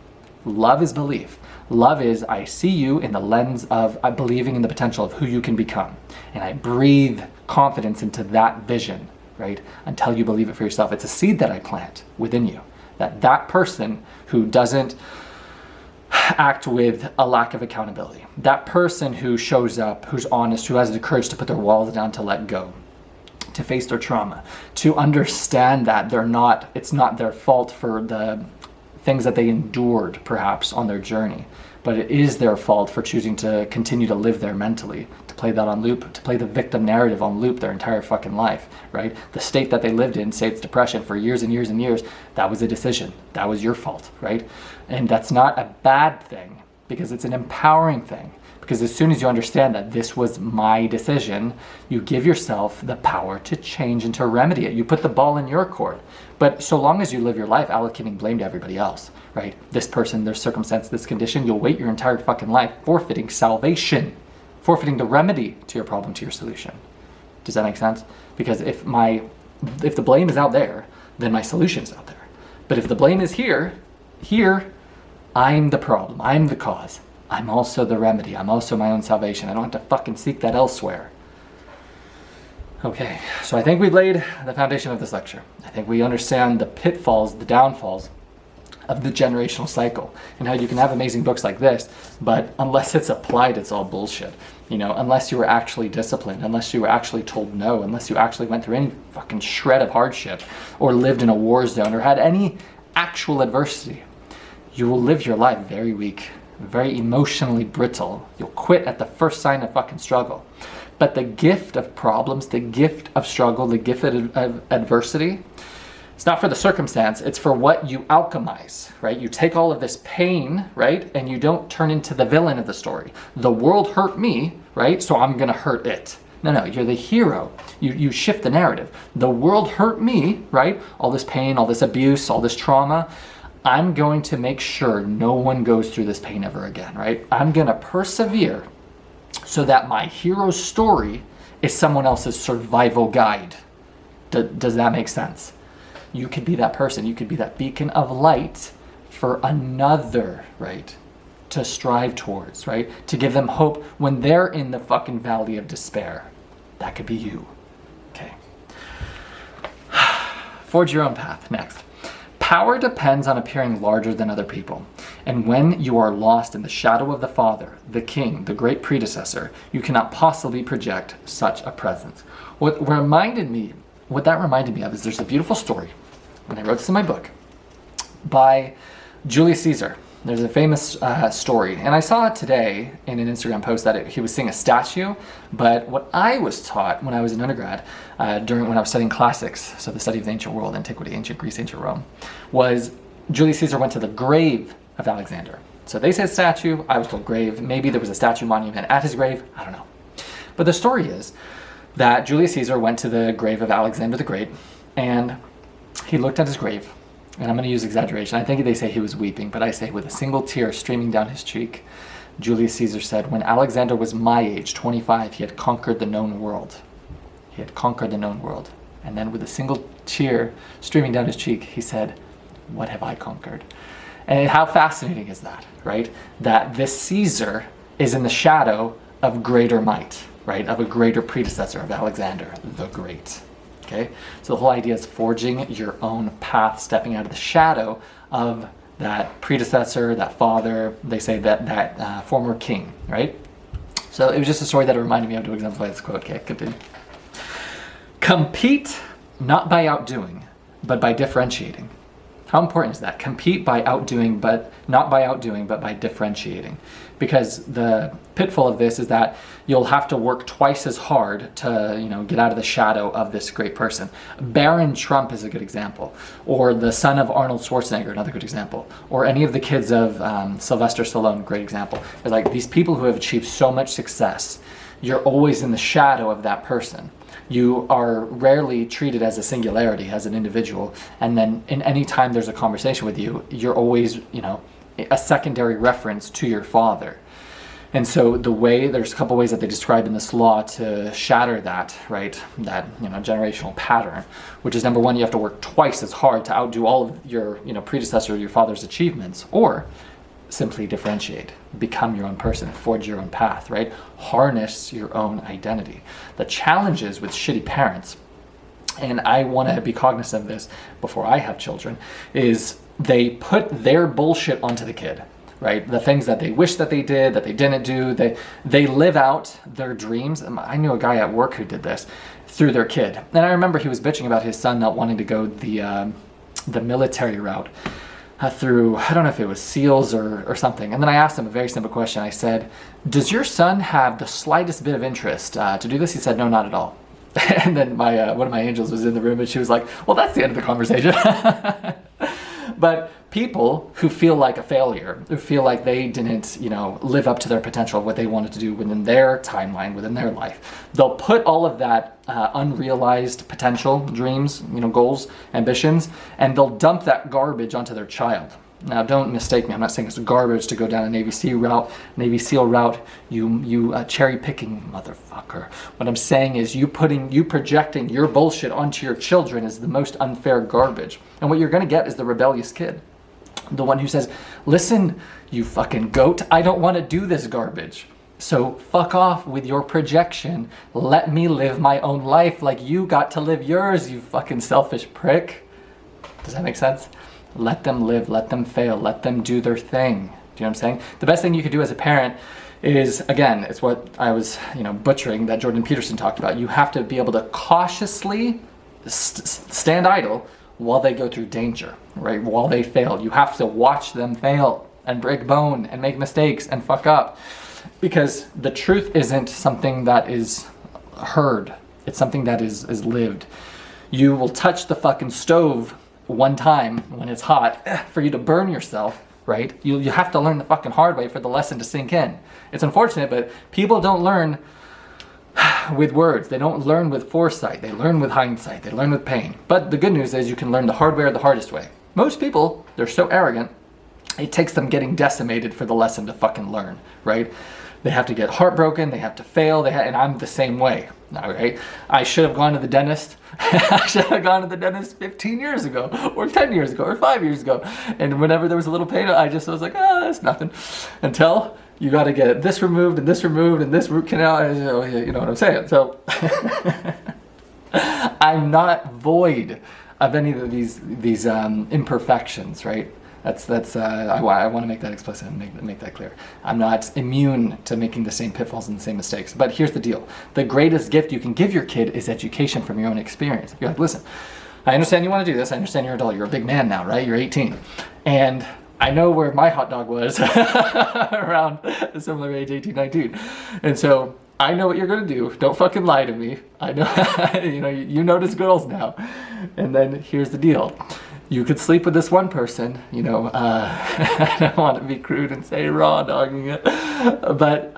Love is belief. Love is, I see you in the lens of believing in the potential of who you can become. And I breathe confidence into that vision, right? Until you believe it for yourself. It's a seed that I plant within you. That person who doesn't act with a lack of accountability. That person who shows up, who's honest, who has the courage to put their walls down, to let go, to face their trauma, to understand that it's not their fault for the things that they endured perhaps on their journey, but it is their fault for choosing to continue to live there mentally, to play that on loop, to play the victim narrative on loop their entire fucking life, right? The state that they lived in, say it's depression for years and years and years, that was a decision. That was your fault, right? And that's not a bad thing, because it's an empowering thing. Because as soon as you understand that this was my decision, you give yourself the power to change and to remedy it. You put the ball in your court. But so long as you live your life allocating blame to everybody else, right? This person, this circumstance, this condition, you'll wait your entire fucking life forfeiting salvation, forfeiting the remedy to your problem, to your solution. Does that make sense? Because if the blame is out there, then my solution is out there. But if the blame is here, I'm the problem. I'm the cause. I'm also the remedy. I'm also my own salvation. I don't have to fucking seek that elsewhere. Okay, so I think we've laid the foundation of this lecture. I think we understand the pitfalls, the downfalls of the generational cycle, and how you can have amazing books like this, but unless it's applied, it's all bullshit. You know, unless you were actually disciplined, unless you were actually told no, unless you actually went through any fucking shred of hardship, or lived in a war zone, or had any actual adversity, you will live your life very weak, very emotionally brittle. You'll quit at the first sign of fucking struggle. But the gift of problems, the gift of struggle, the gift of adversity, it's not for the circumstance, it's for what you alchemize, right? You take all of this pain, right? And you don't turn into the villain of the story. The world hurt me, right? So I'm gonna hurt it. No, you're the hero. You shift the narrative. The world hurt me, right? All this pain, all this abuse, all this trauma. I'm going to make sure no one goes through this pain ever again, right? I'm gonna persevere so that my hero's story is someone else's survival guide. Does that make sense? You could be that person. You could be that beacon of light for another, right? To strive towards, right? To give them hope when they're in the fucking valley of despair. That could be you. Okay. Forge your own path. Next. Power depends on appearing larger than other people. And when you are lost in the shadow of the Father, the King, the great predecessor, you cannot possibly project such a presence. What reminded me what that reminded me of is there's a beautiful story, and I wrote this in my book, by Julius Caesar. There's a famous story, and I saw it today in an Instagram post that he was seeing a statue, but what I was taught when I was an undergrad, when I was studying classics, so the study of the ancient world, antiquity, ancient Greece, ancient Rome, was Julius Caesar went to the grave of Alexander. So they said statue, I was told grave. Maybe there was a statue monument at his grave, I don't know. But the story is that Julius Caesar went to the grave of Alexander the Great, and he looked at his grave, and I'm going to use exaggeration. I think they say he was weeping, but I say with a single tear streaming down his cheek, Julius Caesar said, when Alexander was my age, 25, he had conquered the known world. He had conquered the known world. And then with a single tear streaming down his cheek, he said, what have I conquered? And how fascinating is that, right? That this Caesar is in the shadow of greater might, right? Of a greater predecessor of Alexander the Great. Okay? So the whole idea is forging your own path, stepping out of the shadow of that predecessor, that father, they say that former king, right? So it was just a story that reminded me of to exemplify this quote. Okay, continue. Compete not by outdoing, but by differentiating. How important is that? Compete by outdoing, but not by outdoing, but by differentiating. Because the pitfall of this is that you'll have to work twice as hard to, get out of the shadow of this great person. Baron Trump is a good example, or the son of Arnold Schwarzenegger, another good example, or any of the kids of Sylvester Stallone, great example. It's like these people who have achieved so much success, you're always in the shadow of that person. You are rarely treated as a singularity, as an individual, and then in any time there's a conversation with you, you're always, a secondary reference to your father. And so there's a couple ways that they describe in this law to shatter that, right? That, generational pattern, which is number one, you have to work twice as hard to outdo all of your, predecessor, your father's achievements, or simply differentiate, become your own person, forge your own path, right? Harness your own identity. The challenges with shitty parents, and I want to be cognizant of this before I have children, is they put their bullshit onto the kid, right? The things that they wish that they did, that they didn't do, they live out their dreams. I knew a guy at work who did this through their kid. And I remember he was bitching about his son not wanting to go the military route. Through, I don't know if it was SEALs or something. And then I asked him a very simple question. I said, does your son have the slightest bit of interest to do this? He said, no, not at all. And then one of my angels was in the room and she was like, well, that's the end of the conversation. But people who feel like a failure, who feel like they didn't, live up to their potential of what they wanted to do within their timeline, within their life, they'll put all of that unrealized potential, dreams, goals, ambitions, and they'll dump that garbage onto their child. Now, don't mistake me. I'm not saying it's garbage to go down a Navy SEAL route. You cherry picking motherfucker. What I'm saying is you projecting your bullshit onto your children is the most unfair garbage. And what you're going to get is the rebellious kid. The one who says, listen, you fucking goat, I don't want to do this garbage. So fuck off with your projection. Let me live my own life like you got to live yours, you fucking selfish prick. Does that make sense? Let them live, let them fail, let them do their thing. Do you know what I'm saying? The best thing you could do as a parent is, again, it's what I was, butchering that Jordan Peterson talked about. You have to be able to cautiously stand idle while they go through danger, right? While they fail. You have to watch them fail and break bone and make mistakes and fuck up. Because the truth isn't something that is heard. It's something that is lived. You will touch the fucking stove one time when it's hot for you to burn yourself, right? You have to learn the fucking hard way for the lesson to sink in. It's unfortunate, but people don't learn with words. They don't learn with foresight. They learn with hindsight. They learn with pain. But the good news is you can learn the hard way or the hardest way. Most people, they're so arrogant, it takes them getting decimated for the lesson to fucking learn, right? They have to get heartbroken, they have to fail, and I'm the same way, right? I should have gone to the dentist. I should have gone to the dentist 15 years ago, or 10 years ago, or 5 years ago. And whenever there was a little pain, I was like, that's nothing. Until you got to get this removed, and this removed, and this root canal, you know what I'm saying? So I'm not void of any of these imperfections, right? I want to make that explicit and make that clear. I'm not immune to making the same pitfalls and the same mistakes. But here's the deal. The greatest gift you can give your kid is education from your own experience. You're like, listen, I understand you want to do this. I understand you're an adult. You're a big man now, right? You're 18. And I know where my hot dog was around a similar age, 18, 19. And so I know what you're going to do. Don't fucking lie to me. I know, you notice girls now. And then here's the deal. You could sleep with this one person, I don't want to be crude and say raw dogging it, but,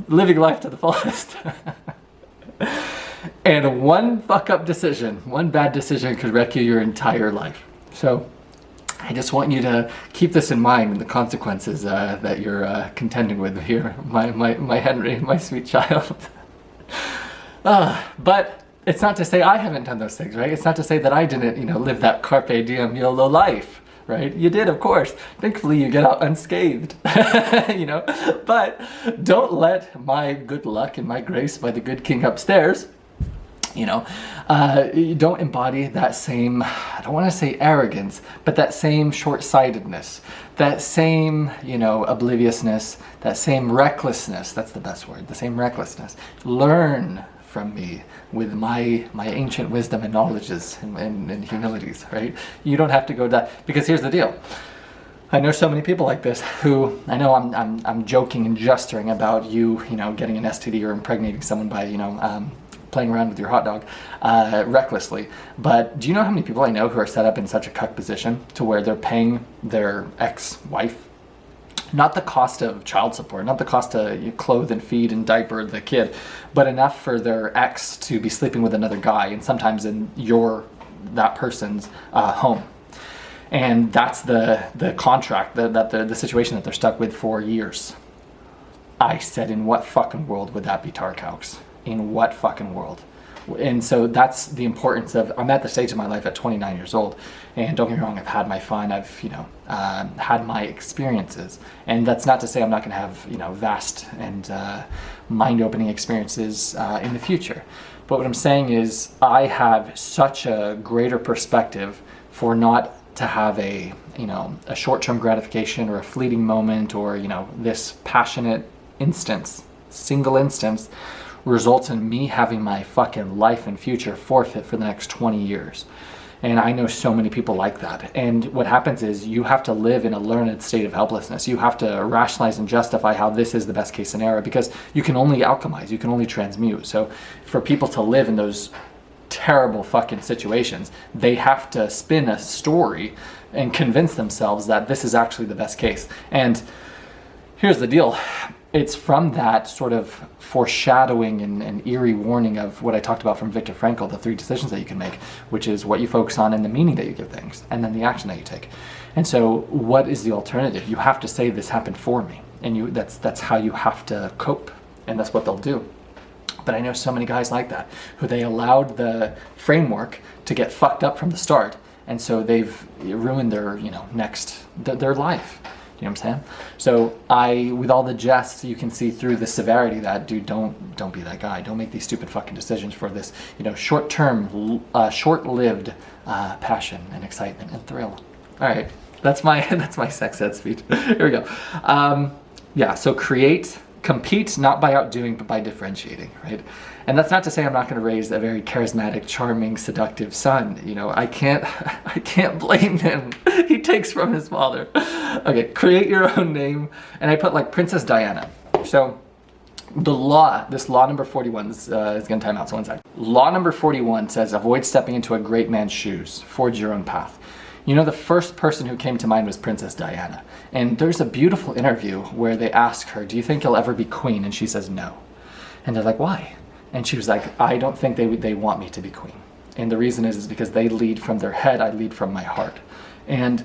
living life to the fullest. And one fuck up decision, one bad decision could wreck you your entire life. So I just want you to keep this in mind and the consequences that you're contending with here, my Henry, my sweet child. But it's not to say I haven't done those things, right? It's not to say that I didn't, live that carpe diem YOLO life, right? You did, of course. Thankfully, you get out unscathed, But don't let my good luck and my grace by the good king upstairs, you don't embody that same, I don't want to say arrogance, but that same short-sightedness, that same, obliviousness, that same recklessness. That's the best word, the same recklessness. Learn from me with my ancient wisdom and knowledges and humilities, right? You don't have to go that, because here's the deal. I know so many people like this who, I know I'm joking and gesturing about you, getting an STD or impregnating someone by, playing around with your hot dog recklessly. But do you know how many people I know who are set up in such a cuck position to where they're paying their ex-wife not the cost of child support, not the cost to clothe and feed and diaper the kid, but enough for their ex to be sleeping with another guy, and sometimes in that person's home. And that's the contract, the situation that they're stuck with for years. I said, in what fucking world would that be Tarkaux? In what fucking world? And so that's the importance of, I'm at the stage of my life at 29 years old, and don't get me wrong, I've had my fun, I've, had my experiences. And that's not to say I'm not gonna have, vast and mind-opening experiences in the future. But what I'm saying is, I have such a greater perspective for not to have a short-term gratification or a fleeting moment or, this passionate instance, single instance, results in me having my fucking life and future forfeit for the next 20 years. And I know so many people like that. And what happens is you have to live in a learned state of helplessness. You have to rationalize and justify how this is the best case scenario, because you can only alchemize, you can only transmute. So for people to live in those terrible fucking situations, they have to spin a story and convince themselves that this is actually the best case. And here's the deal. It's from that sort of foreshadowing and eerie warning of what I talked about from Viktor Frankl, the 3 decisions that you can make, which is what you focus on and the meaning that you give things, and then the action that you take. And so what is the alternative? You have to say, this happened for me. And that's how you have to cope, and that's what they'll do. But I know so many guys like that, who they allowed the framework to get fucked up from the start, and so they've ruined their, their life. You know what I'm saying? So with all the jests, you can see through the severity that, dude, don't be that guy. Don't make these stupid fucking decisions for this, short-term, short-lived passion and excitement and thrill. All right, that's my sex ed speech. Here we go. So compete not by outdoing, but by differentiating, right? And that's not to say I'm not going to raise a very charismatic, charming, seductive son. I can't blame him. He takes from his father. Okay, create your own name. And I put like Princess Diana. So this law number 41 is going to time out, so one sec. Law number 41 says, avoid stepping into a great man's shoes. Forge your own path. The first person who came to mind was Princess Diana. And there's a beautiful interview where they ask her, do you think you'll ever be queen? And she says no. And they're like, why? And she was like, I don't think they want me to be queen. And the reason is because they lead from their head, I lead from my heart. And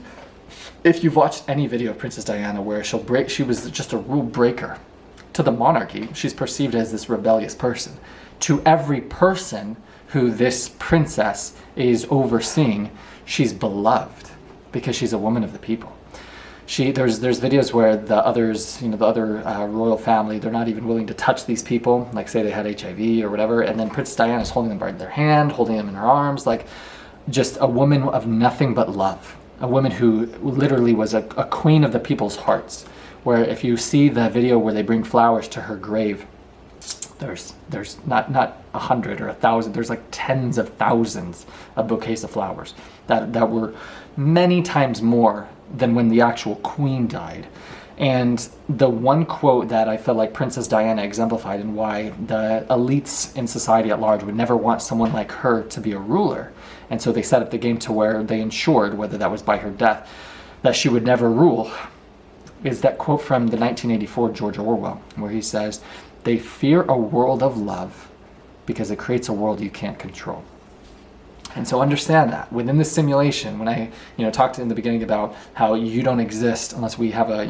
if you've watched any video of Princess Diana where she was just a rule breaker. To the monarchy, she's perceived as this rebellious person. To every person who this princess is overseeing, she's beloved because she's a woman of the people. There's videos where the others, the other royal family, they're not even willing to touch these people, like say they had HIV or whatever, and then Princess Diana's holding them by their hand, holding them in her arms, like just a woman of nothing but love. a woman who literally was a queen of the people's hearts, where if you see the video where they bring flowers to her grave, there's not 100 or 1,000, there's like tens of thousands of bouquets of flowers that were many times more than when the actual queen died. And the one quote that I feel like Princess Diana exemplified, and why the elites in society at large would never want someone like her to be a ruler, and so they set up the game to where they ensured, whether that was by her death, that she would never rule, is that quote from the 1984 George Orwell, where he says, "They fear a world of love because it creates a world you can't control." And so understand that within this simulation, when I talked in the beginning about how you don't exist unless we have a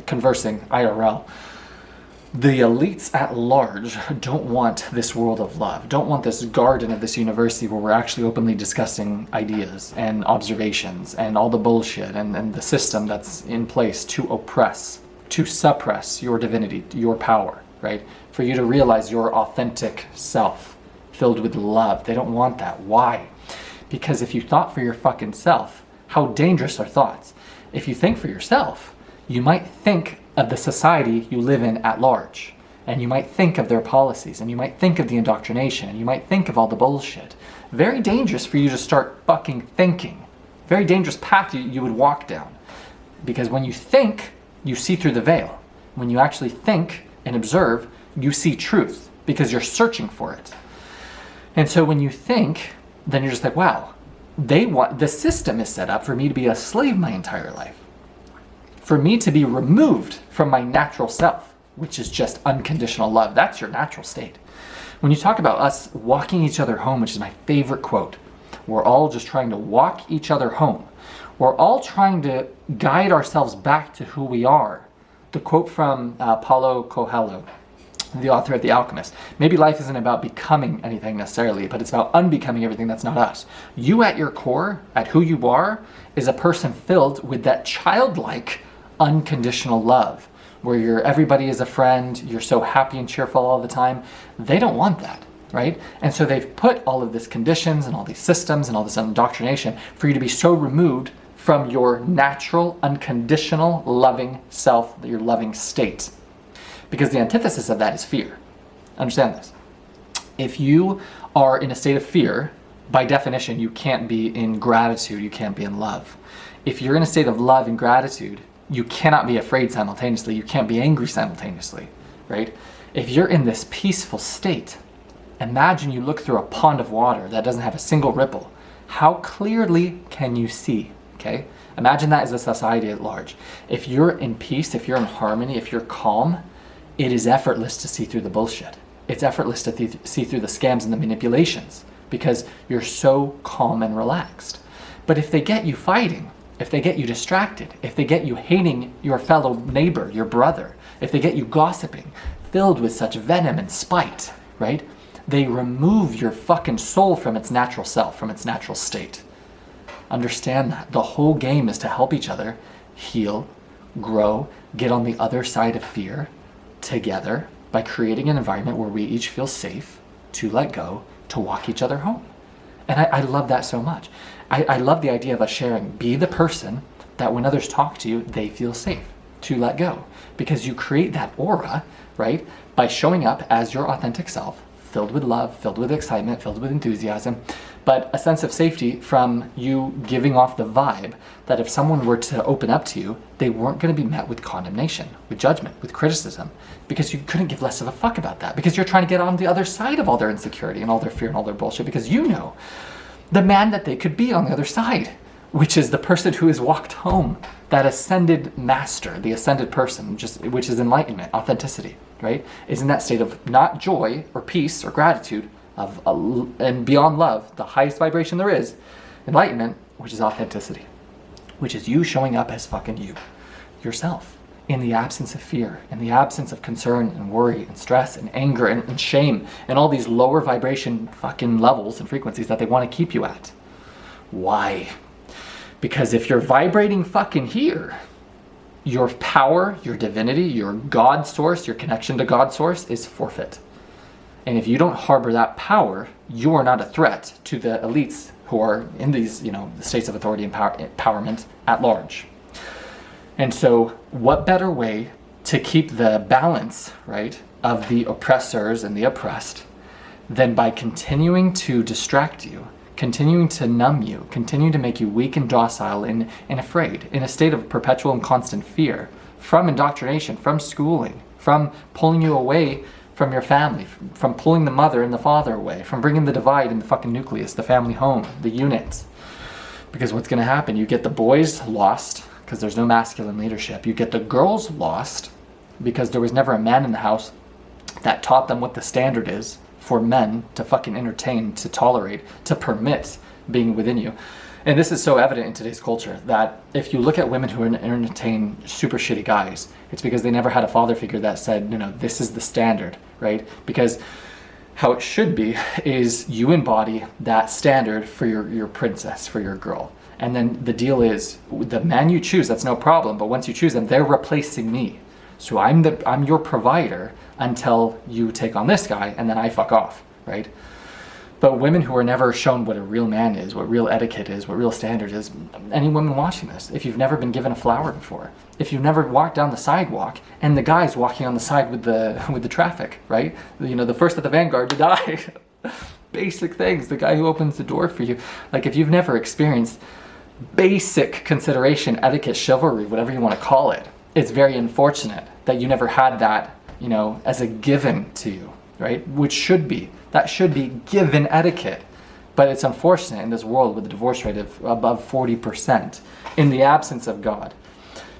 conversing IRL, the elites at large don't want this world of love, don't want this garden of this university where we're actually openly discussing ideas and observations and all the bullshit and the system that's in place to oppress, to suppress your divinity, your power, right? For you to realize your authentic self filled with love. They don't want that. Why? Because if you thought for your fucking self, how dangerous are thoughts? If you think for yourself, you might think of the society you live in at large, and you might think of their policies, and you might think of the indoctrination, and you might think of all the bullshit. Very dangerous for you to start fucking thinking. Very dangerous path you would walk down. Because when you think, you see through the veil. When you actually think and observe, you see truth, because you're searching for it. And so when you think, then you're just like, wow, the system is set up for me to be a slave my entire life. For me to be removed from my natural self, which is just unconditional love. That's your natural state. When you talk about us walking each other home, which is my favorite quote, we're all just trying to walk each other home. We're all trying to guide ourselves back to who we are. The quote from Paulo Coelho, the author of The Alchemist. Maybe life isn't about becoming anything necessarily, but it's about unbecoming everything that's not us. You at your core, at who you are, is a person filled with that childlike, unconditional love, where everybody is a friend, you're so happy and cheerful all the time. They don't want that, right? And so they've put all of these conditions and all these systems and all this indoctrination for you to be so removed from your natural, unconditional, loving self, your loving state. Because the antithesis of that is fear. Understand this. If you are in a state of fear, by definition, you can't be in gratitude, you can't be in love. If you're in a state of love and gratitude, you cannot be afraid simultaneously, you can't be angry simultaneously, right? If you're in this peaceful state, imagine you look through a pond of water that doesn't have a single ripple. How clearly can you see, okay? Imagine that as a society at large. If you're in peace, if you're in harmony, if you're calm, it is effortless to see through the bullshit. It's effortless to see through the scams and the manipulations because you're so calm and relaxed. But if they get you fighting, if they get you distracted, if they get you hating your fellow neighbor, your brother, if they get you gossiping, filled with such venom and spite, right? They remove your fucking soul from its natural self, from its natural state. Understand that. The whole game is to help each other heal, grow, get on the other side of fear, together by creating an environment where we each feel safe to let go, to walk each other home. And I love that so much. I love the idea of us sharing. Be the person that when others talk to you, they feel safe to let go. Because you create that aura, right, by showing up as your authentic self, filled with love, filled with excitement, filled with enthusiasm, but a sense of safety from you giving off the vibe that if someone were to open up to you, they weren't going to be met with condemnation, with judgment, with criticism, because you couldn't give less of a fuck about that, because you're trying to get on the other side of all their insecurity and all their fear and all their bullshit, because you know the man that they could be on the other side, which is the person who has walked home, that ascended master, the ascended person, which is enlightenment, authenticity, right? Is in that state of not joy or peace or gratitude, and beyond love, the highest vibration there is, enlightenment, which is authenticity, which is you showing up as fucking you, yourself, in the absence of fear, in the absence of concern and worry and stress and anger and shame and all these lower vibration fucking levels and frequencies that they want to keep you at. Why? Because if you're vibrating fucking here, your power, your divinity, your God source, your connection to God source is forfeit. And if you don't harbor that power, you are not a threat to the elites who are in these, states of authority and empowerment at large. And so what better way to keep the balance, right, of the oppressors and the oppressed than by continuing to distract you, continuing to numb you, continuing to make you weak and docile and afraid, in a state of perpetual and constant fear, from indoctrination, from schooling, from pulling you away from your family, from pulling the mother and the father away, from bringing the divide in the fucking nucleus, the family home, the units. Because what's going to happen, you get the boys lost because there's no masculine leadership. You get the girls lost because there was never a man in the house that taught them what the standard is for men to fucking entertain, to tolerate, to permit being within you. And this is so evident in today's culture that if you look at women who entertain super shitty guys, it's because they never had a father figure that said, this is the standard, right? Because how it should be is you embody that standard for your princess, for your girl. And then the deal is, the man you choose, that's no problem, but once you choose them, they're replacing me. So I'm your provider until you take on this guy, and then I fuck off, right? But women who are never shown what a real man is, what real etiquette is, what real standard is, any woman watching this, if you've never been given a flower before, if you've never walked down the sidewalk and the guy's walking on the side with the traffic, right? The first of the vanguard to die. Basic things, the guy who opens the door for you. Like, if you've never experienced basic consideration, etiquette, chivalry, whatever you want to call it, it's very unfortunate that you never had that, as a given to you, right? That should be given etiquette. But it's unfortunate in this world with a divorce rate of above 40% in the absence of God.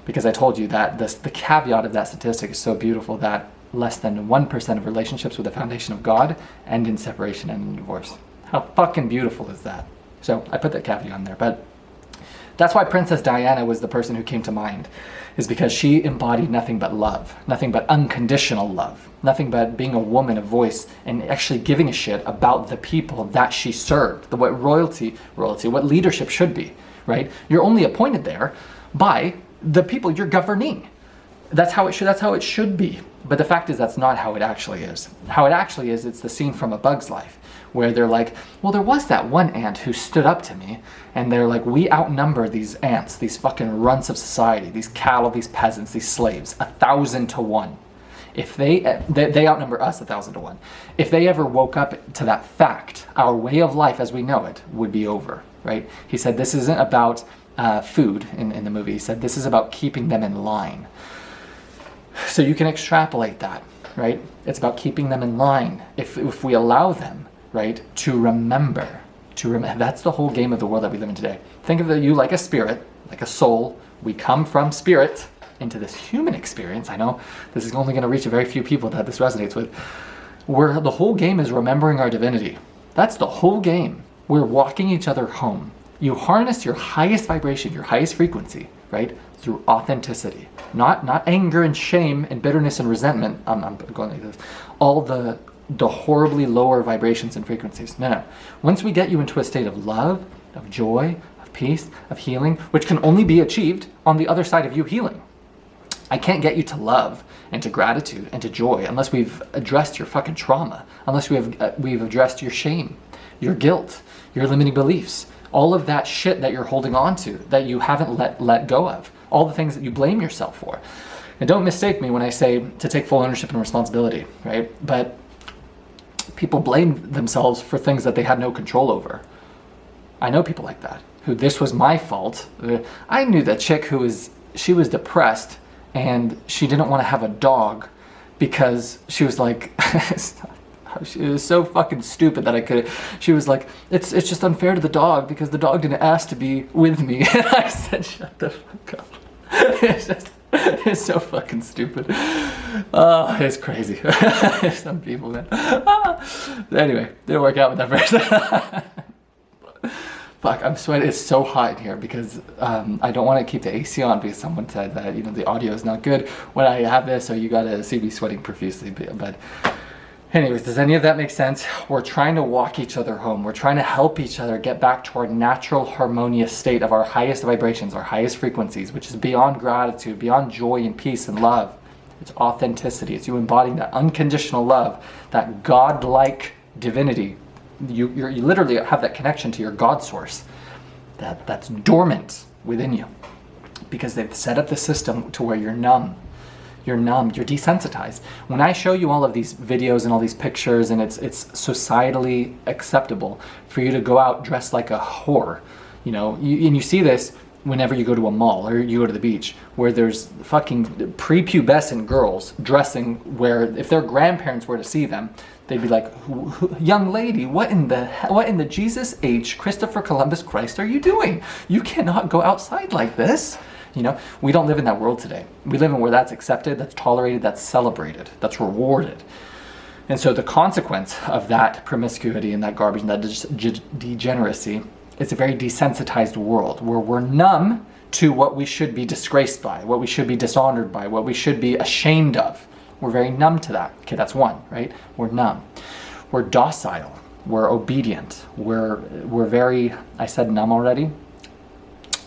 Because I told you that the caveat of that statistic is so beautiful that less than 1% of relationships with the foundation of God end in separation and in divorce. How fucking beautiful is that? So I put that caveat on there. But that's why Princess Diana was the person who came to mind, is because she embodied nothing but love, nothing but unconditional love, nothing but being a woman of voice and actually giving a shit about the people that she served, what royalty, what leadership should be, right? You're only appointed there by the people you're governing. That's how it should be. But the fact is, that's not how it actually is. How it actually is, it's the scene from A Bug's Life, where they're like, well, there was that one ant who stood up to me, and they're like, we outnumber these ants, these fucking runts of society, these cattle, these peasants, these slaves, 1,000 to 1. If they outnumber us 1,000 to 1. If they ever woke up to that fact, our way of life as we know it would be over, right? He said, this isn't about food in the movie. He said, this is about keeping them in line. So you can extrapolate that, right? It's about keeping them in line. If we allow them, right, to remember. That's the whole game of the world that we live in today. Think of you like a spirit, like a soul. We come from spirit into this human experience. I know this is only going to reach a very few people that this resonates with. Where the whole game is remembering our divinity. That's the whole game. We're walking each other home. You harness your highest vibration, your highest frequency, right, through authenticity. Not anger and shame and bitterness and resentment. I'm going like this. All the horribly lower vibrations and frequencies. No. Once we get you into a state of love, of joy, of peace, of healing, which can only be achieved on the other side of you healing. I can't get you to love and to gratitude and to joy unless we've addressed your fucking trauma, unless we've addressed your shame, your guilt, your limiting beliefs, all of that shit that you're holding on to, that you haven't let go of, all the things that you blame yourself for. And don't mistake me when I say to take full ownership and responsibility, right? But people blame themselves for things that they had no control over. I know people like that, who this was my fault. I knew that chick she was depressed and she didn't want to have a dog because she was like, she was so fucking stupid that she was like, it's just unfair to the dog because the dog didn't ask to be with me. And I said, shut the fuck up. It's so fucking stupid. Oh, it's crazy. Some people, man. Anyway, didn't work out with that person. Fuck, I'm sweating. It's so hot in here because I don't want to keep the AC on because someone said that the audio is not good when I have this, so you gotta see me sweating profusely. But anyways, does any of that make sense? We're trying to walk each other home. We're trying to help each other get back to our natural harmonious state of our highest vibrations, our highest frequencies, which is beyond gratitude, beyond joy and peace and love. It's authenticity. It's you embodying that unconditional love, that God-like divinity You literally have that connection to your God source that's dormant within you, because they've set up the system to where you're numb. You're desensitized. When I show you all of these videos and all these pictures, and it's societally acceptable for you to go out dressed like a whore, and you see this whenever you go to a mall or you go to the beach, where there's fucking prepubescent girls dressing where if their grandparents were to see them, they'd be like, young lady, what in the Jesus H. Christopher Columbus Christ are you doing? You cannot go outside like this. We don't live in that world today. We live in where that's accepted, that's tolerated, that's celebrated, that's rewarded. And so the consequence of that promiscuity and that garbage and that degeneracy, it's a very desensitized world where we're numb to what we should be disgraced by, what we should be dishonored by, what we should be ashamed of. We're very numb to that. Okay, that's one, right? We're numb. We're docile. We're obedient. We're very, I said numb already.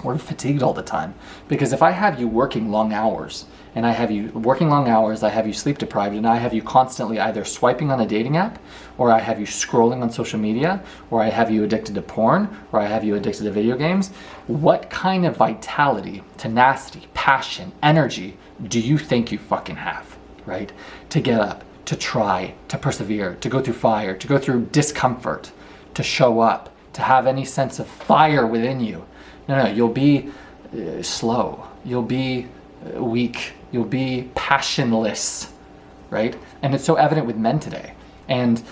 We're fatigued all the time. Because if I have you working long hours, and I have you working long hours, I have you sleep deprived, and I have you constantly either swiping on a dating app, or I have you scrolling on social media, or I have you addicted to porn, or I have you addicted to video games, what kind of vitality, tenacity, passion, energy do you think you fucking have, right? To get up, to try, to persevere, to go through fire, to go through discomfort, to show up, to have any sense of fire within you. No, you'll be slow, you'll be weak, you'll be passionless, right? And it's so evident with men today. And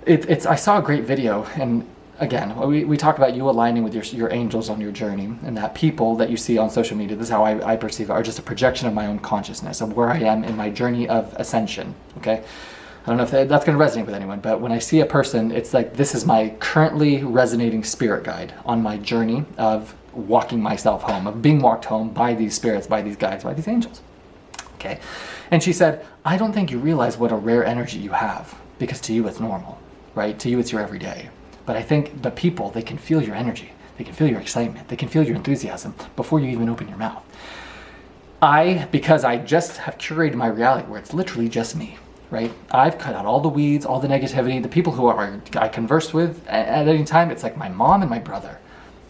I saw a great video, and again, we talk about you aligning with your angels on your journey, and that people that you see on social media, this is how I perceive it, are just a projection of my own consciousness, of where I am in my journey of ascension, okay? I don't know if that's going to resonate with anyone, but when I see a person, it's like, this is my currently resonating spirit guide on my journey of walking myself home, of being walked home by these spirits, by these guides, by these angels. Okay. And she said, I don't think you realize what a rare energy you have, because to you it's normal, right? To you it's your everyday. But I think the people, they can feel your energy. They can feel your excitement. They can feel your enthusiasm before you even open your mouth. Because I just have curated my reality where it's literally just me, right? I've cut out all the weeds, all the negativity, the people who I converse with at any time. It's like my mom and my brother.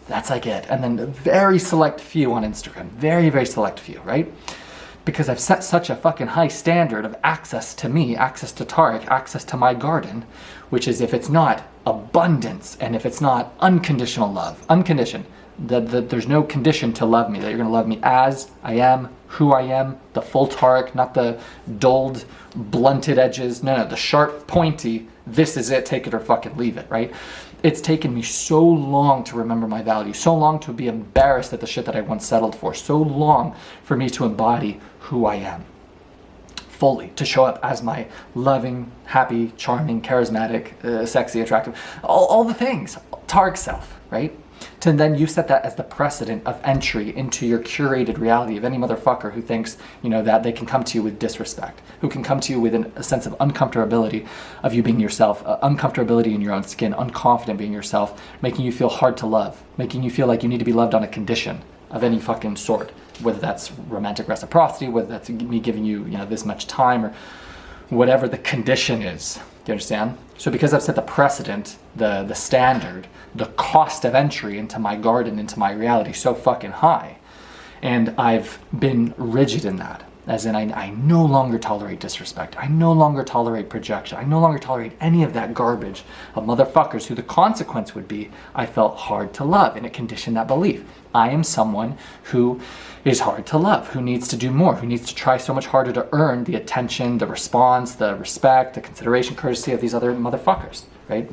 That's like it. And then a very select few on Instagram. Very, very select few, right? Because I've set such a fucking high standard of access to me, access to Tarek, access to my garden, which is, if it's not abundance and if it's not unconditional love, unconditioned, that there's no condition to love me, that you're going to love me as I am, who I am, the full Tarek, not the dulled, blunted edges. No, the sharp, pointy, this is it, take it or fucking leave it, right? It's taken me so long to remember my value, so long to be embarrassed at the shit that I once settled for, so long for me to embody who I am fully, to show up as my loving, happy, charming, charismatic, sexy, attractive, all the things, Tarek self, right? To then you set that as the precedent of entry into your curated reality of any motherfucker who thinks, that they can come to you with disrespect, who can come to you with a sense of uncomfortability of you being yourself, uncomfortability in your own skin, unconfident being yourself, making you feel hard to love, making you feel like you need to be loved on a condition of any fucking sort, whether that's romantic reciprocity, whether that's me giving you, this much time, or whatever the condition is. Do you understand? So because I've set the precedent, the standard, the cost of entry into my garden, into my reality so fucking high, and I've been rigid in that, as in I no longer tolerate disrespect, I no longer tolerate projection, I no longer tolerate any of that garbage of motherfuckers who the consequence would be I felt hard to love, and it conditioned that belief. I am someone who is hard to love, who needs to do more, who needs to try so much harder to earn the attention, the response, the respect, the consideration, courtesy of these other motherfuckers, right?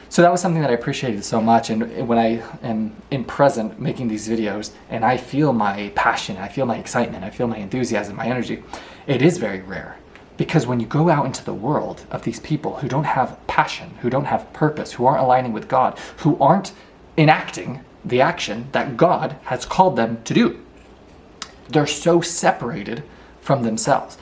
So that was something that I appreciated so much, and when I am in present making these videos and I feel my passion, I feel my excitement, I feel my enthusiasm, my energy, it is very rare. Because when you go out into the world of these people who don't have passion, who don't have purpose, who aren't aligning with God, who aren't enacting the action that God has called them to do, they're so separated from themselves.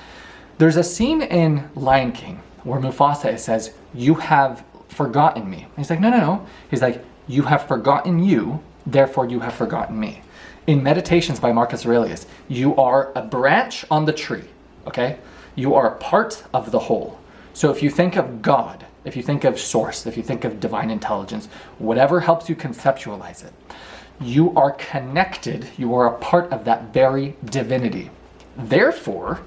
There's a scene in Lion King where Mufasa says, "You have forgotten me." And he's like, no. He's like, "You have forgotten you, therefore you have forgotten me." In Meditations by Marcus Aurelius, you are a branch on the tree, okay? You are part of the whole. So if you think of God, if you think of source, if you think of divine intelligence, whatever helps you conceptualize it, you are connected, you are a part of that very divinity. Therefore,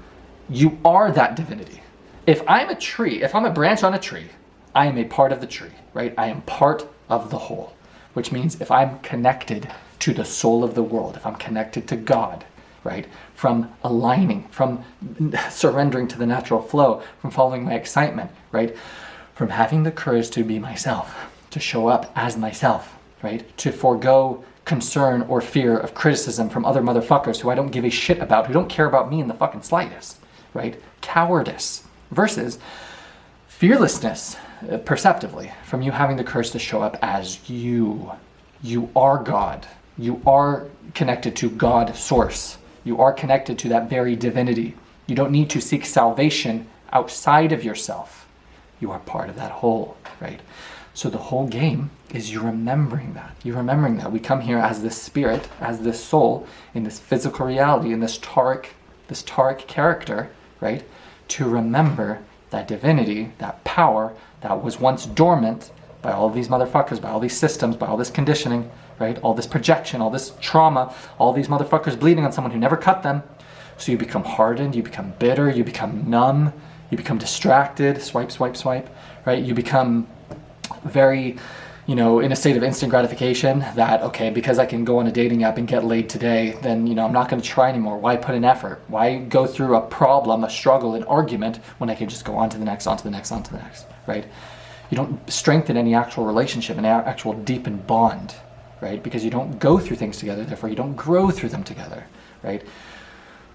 you are that divinity. If I'm a tree, if I'm a branch on a tree, I am a part of the tree, right? I am part of the whole, which means if I'm connected to the soul of the world, if I'm connected to God, right? From aligning, from surrendering to the natural flow, from following my excitement, right? From having the courage to be myself, to show up as myself, right? To forego concern or fear of criticism from other motherfuckers who I don't give a shit about, who don't care about me in the fucking slightest, right? Cowardice versus fearlessness, perceptively, from you having the courage to show up as you. You are God. You are connected to God source. You are connected to that very divinity. You don't need to seek salvation outside of yourself. You are part of that whole, right? So the whole game is you remembering that. You're remembering that. We come here as this spirit, as this soul, in this physical reality, in this tauric character, right? To remember that divinity, that power that was once dormant by all these motherfuckers, by all these systems, by all this conditioning, right? All this projection, all this trauma, all these motherfuckers bleeding on someone who never cut them. So you become hardened, you become bitter, you become numb, you become distracted, swipe, swipe, swipe, right? You become very, in a state of instant gratification that, okay, because I can go on a dating app and get laid today, then, I'm not going to try anymore. Why put in effort? Why go through a problem, a struggle, an argument when I can just go on to the next, on to the next, on to the next, right? You don't strengthen any actual relationship, an actual deepened bond, right? Because you don't go through things together, therefore you don't grow through them together, right?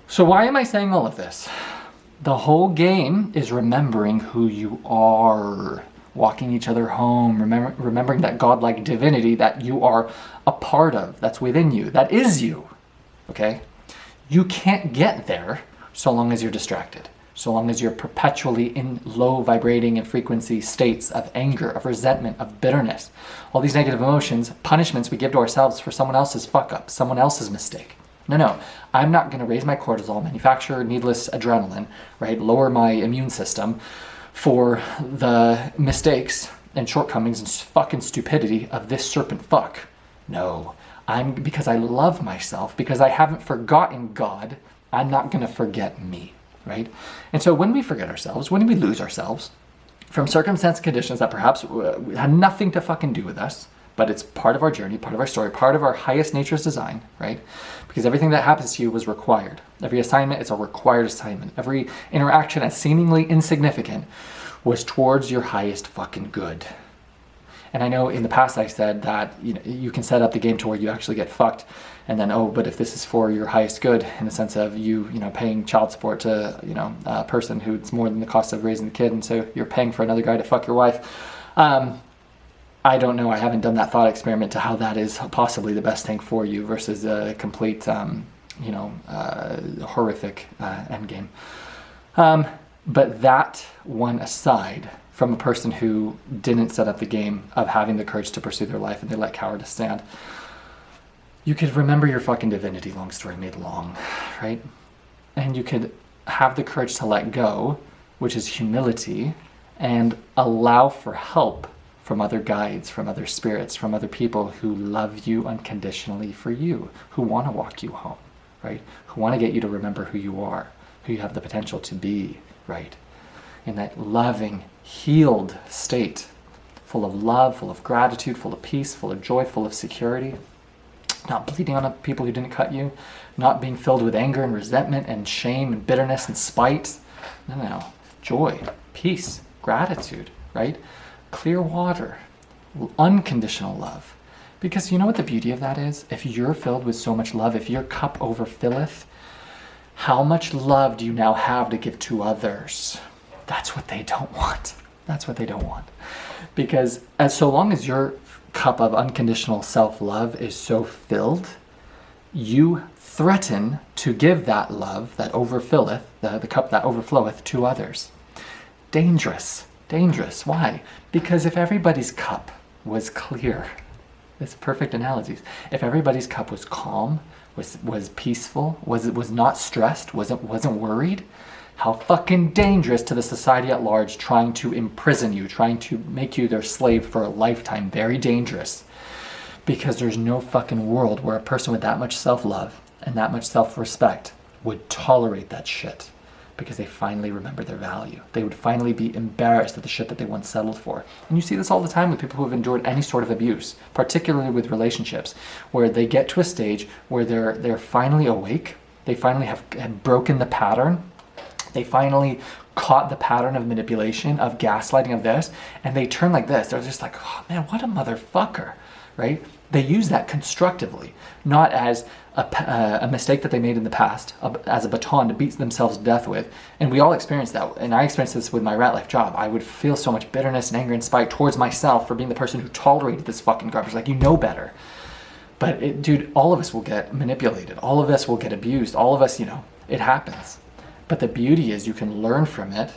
So why am I saying all of this? The whole game is remembering who you are, walking each other home, remembering that godlike divinity that you are a part of, that's within you, that is you, okay? You can't get there so long as you're distracted, so long as you're perpetually in low vibrating and frequency states of anger, of resentment, of bitterness. All these negative emotions, punishments we give to ourselves for someone else's fuck up, someone else's mistake. No, I'm not going to raise my cortisol, manufacture needless adrenaline, right? Lower my immune system for the mistakes and shortcomings and fucking stupidity of this serpent fuck. No, because I love myself, because I haven't forgotten God, I'm not going to forget me, right? And so when we forget ourselves, when we lose ourselves from circumstance and conditions that perhaps had nothing to fucking do with us, but it's part of our journey, part of our story, part of our highest nature's design, right? Because everything that happens to you was required. Every assignment is a required assignment. Every interaction, as seemingly insignificant, was towards your highest fucking good. And I know in the past I said that you can set up the game to where you actually get fucked, and then, but if this is for your highest good, in the sense of you paying child support to a person who's more than the cost of raising the kid, and so you're paying for another guy to fuck your wife. I don't know. I haven't done that thought experiment to how that is possibly the best thing for you versus a complete, horrific endgame. But that one aside, from a person who didn't set up the game of having the courage to pursue their life and they let cowardice stand, you could remember your fucking divinity, long story made long, right? And you could have the courage to let go, which is humility, and allow for help from other guides, from other spirits, from other people who love you unconditionally for you, who want to walk you home, right? Who want to get you to remember who you are, who you have the potential to be, right? In that loving, healed state, full of love, full of gratitude, full of peace, full of joy, full of security, not bleeding on people who didn't cut you, not being filled with anger and resentment and shame and bitterness and spite. No. Joy, peace, gratitude, right? Clear water, unconditional love. Because you know what the beauty of that is? If you're filled with so much love, if your cup overfilleth, how much love do you now have to give to others? That's what they don't want. That's what they don't want. Because so long as your cup of unconditional self-love is so filled, you threaten to give that love that overfilleth, the cup that overfloweth, to others. Dangerous. Why? Because if everybody's cup was clear, it's perfect analogies. If everybody's cup was calm, was peaceful, was not stressed, wasn't worried, how fucking dangerous to the society at large, trying to imprison you, trying to make you their slave for a lifetime. Very dangerous. Because there's no fucking world where a person with that much self-love and that much self-respect would tolerate that shit. Because they finally remember their value. They would finally be embarrassed at the shit that they once settled for. And you see this all the time with people who have endured any sort of abuse, particularly with relationships, where they get to a stage where they're finally awake. They finally have broken the pattern. They finally caught the pattern of manipulation, of gaslighting, of this, and they turn like this. They're just like, oh man, what a motherfucker, right? They use that constructively, not as a mistake that they made in the past, as a baton to beat themselves to death with. And we all experience that. And I experienced this with my rat life job. I would feel so much bitterness and anger and spite towards myself for being the person who tolerated this fucking garbage. Like, you know better. But dude, all of us will get manipulated. All of us will get abused. All of us, it happens. But the beauty is you can learn from it,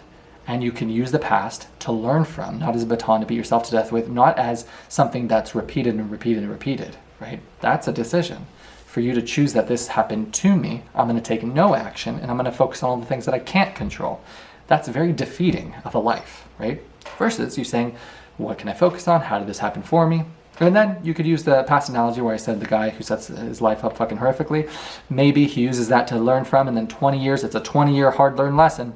and you can use the past to learn from, not as a baton to beat yourself to death with, not as something that's repeated and repeated and repeated, right? That's a decision. For you to choose that this happened to me, I'm going to take no action, and I'm going to focus on all the things that I can't control. That's very defeating of a life, right? Versus you saying, what can I focus on? How did this happen for me? And then you could use the past analogy where I said the guy who sets his life up fucking horrifically. Maybe he uses that to learn from, and then 20 years, it's a 20-year hard-learned lesson.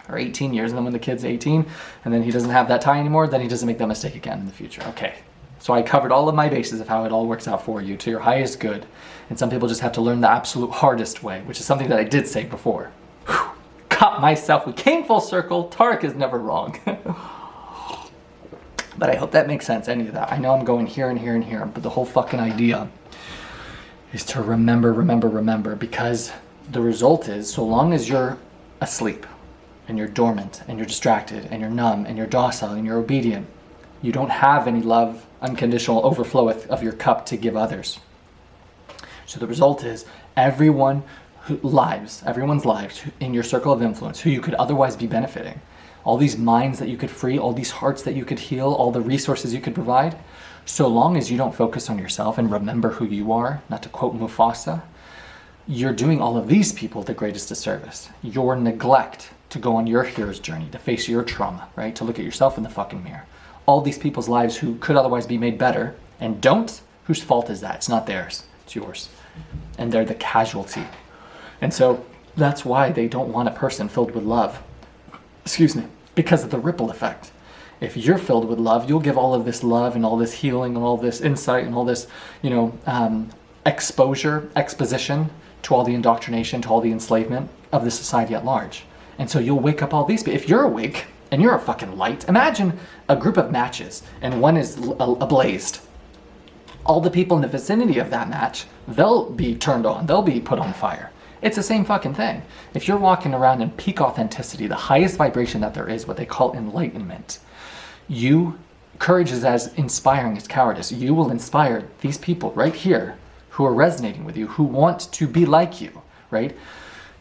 Or 18 years, and then when the kid's 18, and then he doesn't have that tie anymore, then he doesn't make that mistake again in the future. Okay. So I covered all of my bases of how it all works out for you to your highest good. And some people just have to learn the absolute hardest way, which is something that I did say before. Whew. Caught myself. We came full circle. Tarek is never wrong. But I hope that makes sense, any of that. I know I'm going here and here and here, but the whole fucking idea is to remember, because the result is, so long as you're asleep, and you're dormant, and you're distracted, and you're numb, and you're docile, and you're obedient, you don't have any love, unconditional overflow of your cup to give others. So the result is everyone's lives in your circle of influence who you could otherwise be benefiting, all these minds that you could free, all these hearts that you could heal, all the resources you could provide, so long as you don't focus on yourself and remember who you are, not to quote Mufasa, you're doing all of these people the greatest disservice. Your neglect to go on your hero's journey, to face your trauma, right? To look at yourself in the fucking mirror. All these people's lives who could otherwise be made better and don't, whose fault is that? It's not theirs, it's yours. And they're the casualty. And so that's why they don't want a person filled with love. Because of the ripple effect. If you're filled with love, you'll give all of this love and all this healing and all this insight and all this, exposition to all the indoctrination, to all the enslavement of the society at large. And so you'll wake up all these people. If you're awake and you're a fucking light, imagine a group of matches and one is ablazed. All the people in the vicinity of that match, they'll be turned on. They'll be put on fire. It's the same fucking thing. If you're walking around in peak authenticity, the highest vibration that there is, what they call enlightenment, courage is as inspiring as cowardice. You will inspire these people right here who are resonating with you, who want to be like you, right?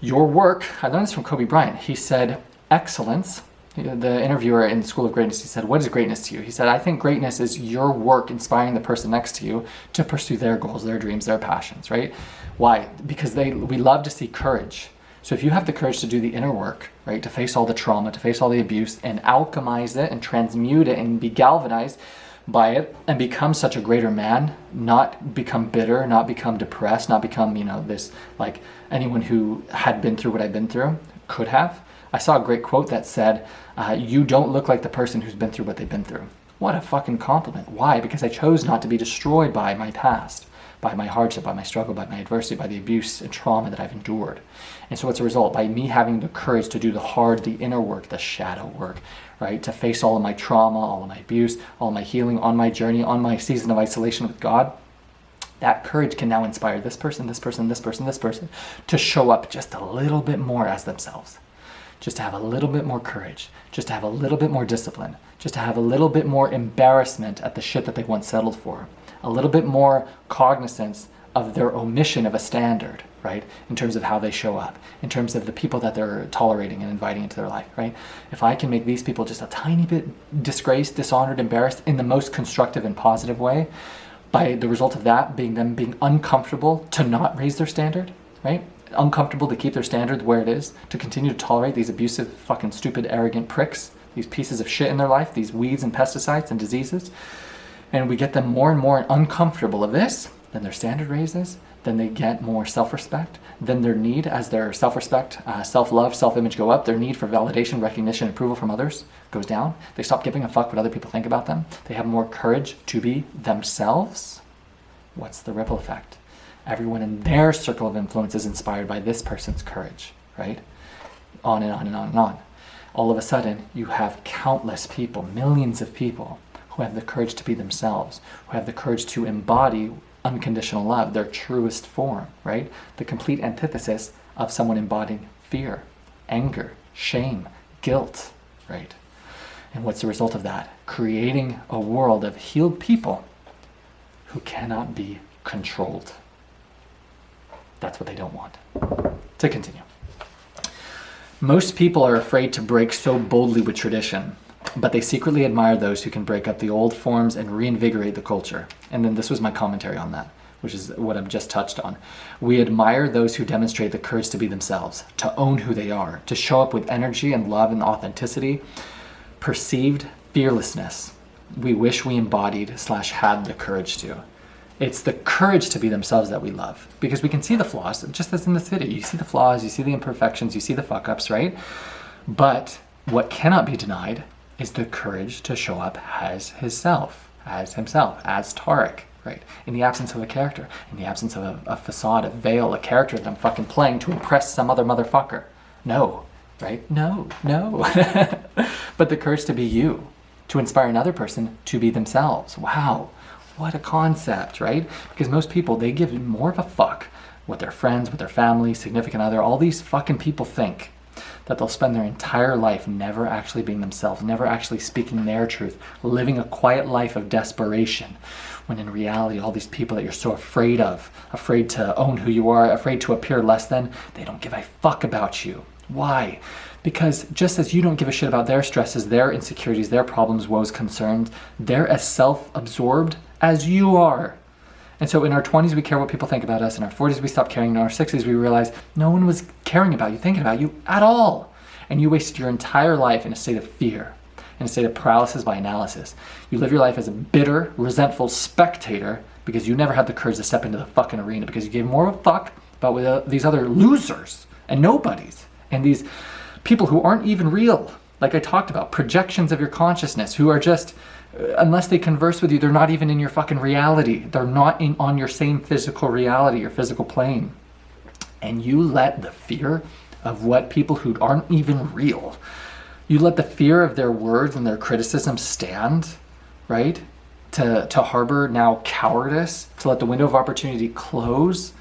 Your work, I learned this from Kobe Bryant. He said, excellence, the interviewer in School of Greatness, he said, what is greatness to you? He said, I think greatness is your work inspiring the person next to you to pursue their goals, their dreams, their passions, right? Why? Because we love to see courage. So if you have the courage to do the inner work, right, to face all the trauma, to face all the abuse, and alchemize it and transmute it and be galvanized by it and become such a greater man, not become bitter, not become depressed, not become, this, like anyone who had been through what I've been through could have. I saw a great quote that said, you don't look like the person who's been through what they've been through. What a fucking compliment. Why? Because I chose not to be destroyed by my past, by my hardship, by my struggle, by my adversity, by the abuse and trauma that I've endured. And so what's a result? By me having the courage to do the inner work, the shadow work, right? To face all of my trauma, all of my abuse, all of my healing on my journey, on my season of isolation with God, that courage can now inspire this person, this person, this person, this person to show up just a little bit more as themselves. Just to have a little bit more courage, just to have a little bit more discipline, just to have a little bit more embarrassment at the shit that they once settled for, a little bit more cognizance of their omission of a standard, right? In terms of how they show up, in terms of the people that they're tolerating and inviting into their life, right? If I can make these people just a tiny bit disgraced, dishonored, embarrassed in the most constructive and positive way, by the result of that being them being uncomfortable to not raise their standard, right? uncomfortable to keep their standard where it is, to continue to tolerate these abusive, fucking stupid, arrogant pricks, these pieces of shit in their life, these weeds and pesticides and diseases, and we get them more and more uncomfortable of this, then their standard raises, then they get more self-respect, then their need, as their self-respect, self-love, self-image go up, their need for validation, recognition, approval from others goes down. They stop giving a fuck what other people think about them. They have more courage to be themselves. What's the ripple effect? Everyone in their circle of influence is inspired by this person's courage, right? On and on and on and on. All of a sudden, you have countless people, millions of people, who have the courage to be themselves, who have the courage to embody unconditional love, their truest form, right? The complete antithesis of someone embodying fear, anger, shame, guilt, right? And what's the result of that? Creating a world of healed people who cannot be controlled. That's what they don't want. To continue. Most people are afraid to break so boldly with tradition, but they secretly admire those who can break up the old forms and reinvigorate the culture. And then this was my commentary on that, which is what I've just touched on. We admire those who demonstrate the courage to be themselves, to own who they are, to show up with energy and love and authenticity, perceived fearlessness. We wish we embodied / had the courage to. It's the courage to be themselves that we love, because we can see the flaws, just as in this video. You see the flaws, you see the imperfections, you see the fuck-ups, right? But what cannot be denied is the courage to show up as himself, as Tarek, right? In the absence of a character, in the absence of a facade, a veil, a character that I'm fucking playing to impress some other motherfucker. No, right? No. But the courage to be you, to inspire another person to be themselves. Wow. What a concept, right? Because most people, they give more of a fuck what their friends, what their family, significant other, all these fucking people think, that they'll spend their entire life never actually being themselves, never actually speaking their truth, living a quiet life of desperation, when in reality, all these people that you're so afraid of, afraid to own who you are, afraid to appear less than, they don't give a fuck about you. Why? Because just as you don't give a shit about their stresses, their insecurities, their problems, woes, concerns, they're as self-absorbed as you are. And so in our 20s, we care what people think about us. In our 40s, we stop caring. In our 60s, we realize no one was caring about you, thinking about you at all. And you wasted your entire life in a state of fear, in a state of paralysis by analysis. You live your life as a bitter, resentful spectator because you never had the courage to step into the fucking arena, because you gave more of a fuck about these other losers and nobodies and these people who aren't even real. Like I talked about, projections of your consciousness who are just, unless they converse with you, they're not even in your fucking reality. They're not on your same physical reality, your physical plane. And you let the fear of what people who aren't even real, you let the fear of their words and their criticism stand, right? To harbor now cowardice, to let the window of opportunity close.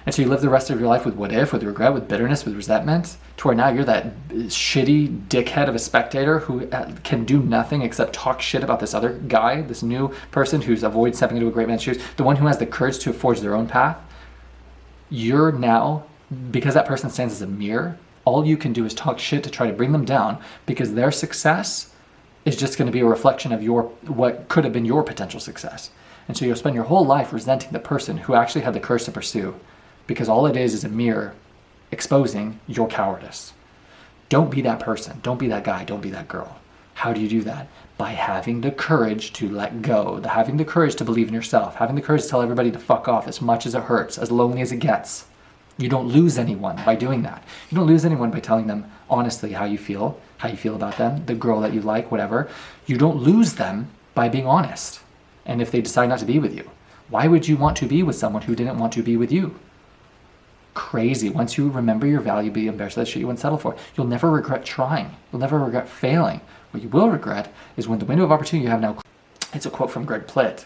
And so you live the rest of your life with what if, with regret, with bitterness, with resentment, to where now you're that shitty dickhead of a spectator who can do nothing except talk shit about this other guy, this new person who's avoided stepping into a great man's shoes, the one who has the courage to forge their own path. You're now, because that person stands as a mirror, all you can do is talk shit to try to bring them down, because their success is just going to be a reflection of what could have been your potential success. And so you'll spend your whole life resenting the person who actually had the courage to pursue, because all it is a mirror exposing your cowardice. Don't be that person. Don't be that guy. Don't be that girl. How do you do that? By having the courage to let go, having the courage to believe in yourself, having the courage to tell everybody to fuck off as much as it hurts, as lonely as it gets. You don't lose anyone by doing that. You don't lose anyone by telling them honestly how you feel about them, the girl that you like, whatever. You don't lose them by being honest. And if they decide not to be with you, why would you want to be with someone who didn't want to be with you? Crazy. Once you remember your value, be embarrassed of that shit you wouldn't settle for. You'll never regret trying. You'll never regret failing. What you will regret is when the window of opportunity you have now, it's a quote from Greg Plitt,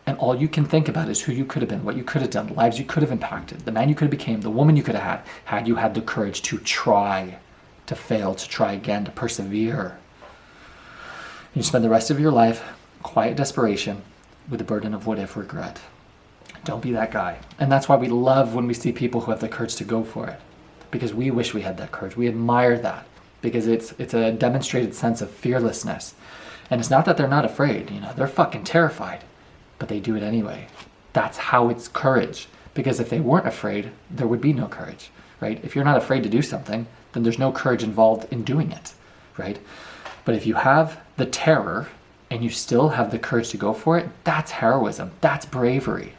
and all you can think about is who you could have been, what you could have done, the lives you could have impacted, the man you could have became, the woman you could have had you had the courage to try, to fail, to try again, to persevere. You spend the rest of your life in quiet desperation with the burden of what if regret. Don't be that guy. And that's why we love when we see people who have the courage to go for it, because we wish we had that courage. We admire that because it's a demonstrated sense of fearlessness. And it's not that they're not afraid, they're fucking terrified, but they do it anyway. That's how it's courage. Because if they weren't afraid, there would be no courage, right? If you're not afraid to do something, then there's no courage involved in doing it, right? But if you have the terror and you still have the courage to go for it, that's heroism, that's bravery.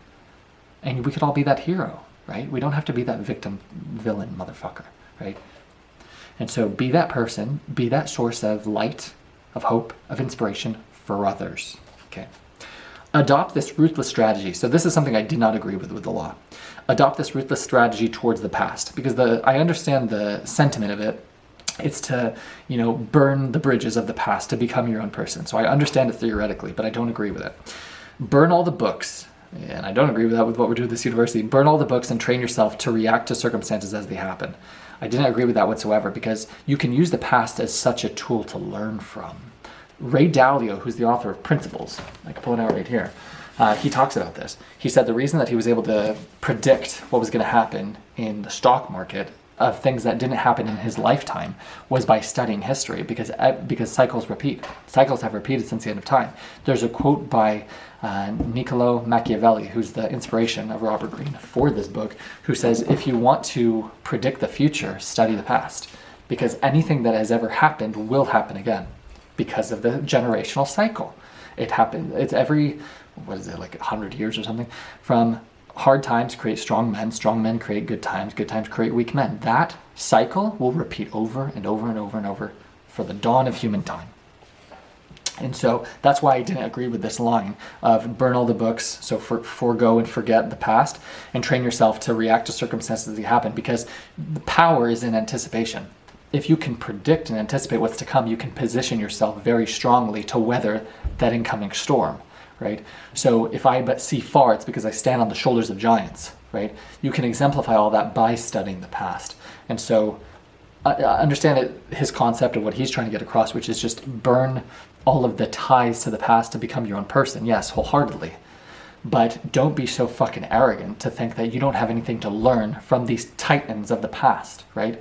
And we could all be that hero, right? We don't have to be that victim, villain motherfucker, right? And so be that person, be that source of light, of hope, of inspiration for others, okay? Adopt this ruthless strategy. So this is something I did not agree with the law. Adopt this ruthless strategy towards the past, because I understand the sentiment of it. It's to, burn the bridges of the past to become your own person. So I understand it theoretically, but I don't agree with it. Burn all the books, and I don't agree with that with what we're doing at this university. Burn all the books and train yourself to react to circumstances as they happen. I didn't agree with that whatsoever, because you can use the past as such a tool to learn from. Ray Dalio, who's the author of Principles, I can pull it out right here, he talks about this. He said the reason that he was able to predict what was going to happen in the stock market of things that didn't happen in his lifetime was by studying history, because cycles repeat. Cycles have repeated since the end of time. There's a quote by Niccolo Machiavelli, who's the inspiration of Robert Greene for this book, who says, if you want to predict the future, study the past, because anything that has ever happened will happen again because of the generational cycle. It happened, it's every, what is it, like 100 years or something, from hard times create strong men create good times create weak men. That cycle will repeat over and over and over and over for the dawn of human time. And so that's why I didn't agree with this line of burn all the books, so forego and forget the past, and train yourself to react to circumstances that happen, because the power is in anticipation. If you can predict and anticipate what's to come, you can position yourself very strongly to weather that incoming storm. Right? So if I but see far, it's because I stand on the shoulders of giants, right? You can exemplify all that by studying the past. And so I understand his concept of what he's trying to get across, which is just burn all of the ties to the past to become your own person. Yes, wholeheartedly. But don't be so fucking arrogant to think that you don't have anything to learn from these titans of the past, right?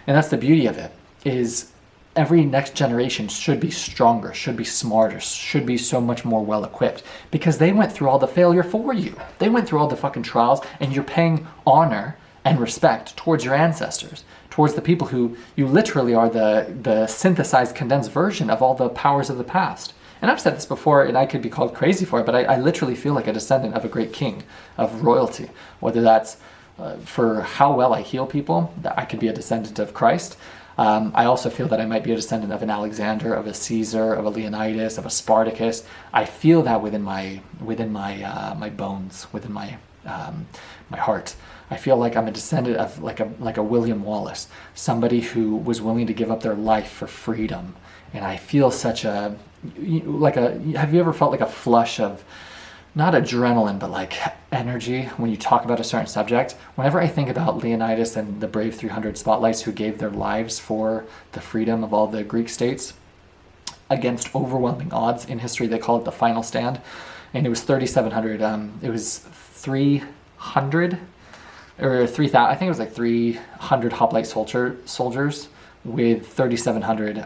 And that's the beauty of it, is every next generation should be stronger, should be smarter, should be so much more well-equipped, because they went through all the failure for you. They went through all the fucking trials, and you're paying honor and respect towards your ancestors, towards the people who you literally are the synthesized, condensed version of all the powers of the past. And I've said this before, and I could be called crazy for it, but I literally feel like a descendant of a great king, of royalty, whether that's for how well I heal people, that I could be a descendant of Christ. I also feel that I might be a descendant of an Alexander, of a Caesar, of a Leonidas, of a Spartacus. I feel that within my bones, within my heart. I feel like I'm a descendant of like a William Wallace, somebody who was willing to give up their life for freedom. And I feel such have you ever felt like a flush of, not adrenaline, but like energy when you talk about a certain subject? Whenever I think about Leonidas and the brave 300 spotlights who gave their lives for the freedom of all the Greek states against overwhelming odds in history, they call it the final stand. And it was 3,700, it was 300 or 3,000, I think it was like 300 hoplite soldiers with 3,700,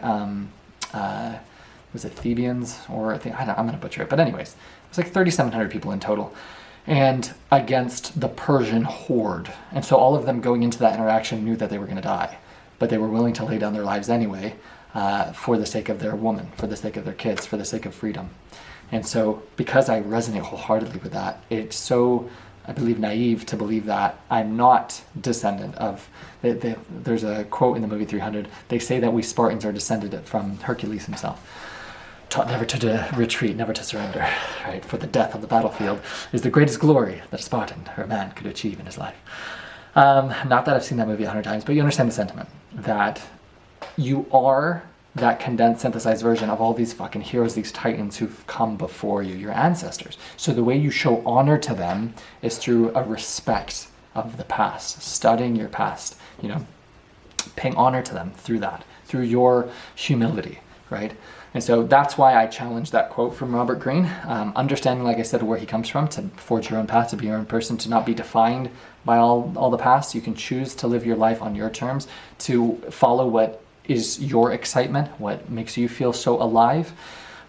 was it Thebans? Or I'm going to butcher it, but anyways, it was like 3,700 people in total, and against the Persian horde. And so all of them going into that interaction knew that they were going to die, but they were willing to lay down their lives anyway, for the sake of their woman, for the sake of their kids, for the sake of freedom. And so because I resonate wholeheartedly with that, it's so, I believe, naive to believe that I'm not descendant of, there's a quote in the movie 300, they say that we Spartans are descended from Hercules himself. Taught never to retreat, never to surrender, right? For the death on the battlefield is the greatest glory that a Spartan or a man could achieve in his life. Not that I've seen that movie 100 times, but you understand the sentiment, that you are that condensed, synthesized version of all these fucking heroes, these titans who've come before you, your ancestors. So the way you show honor to them is through a respect of the past, studying your past, paying honor to them through that, through your humility, right? And so that's why I challenged that quote from Robert Greene, understanding, like I said, where he comes from, to forge your own path, to be your own person, to not be defined by all the past. You can choose to live your life on your terms, to follow what is your excitement, what makes you feel so alive,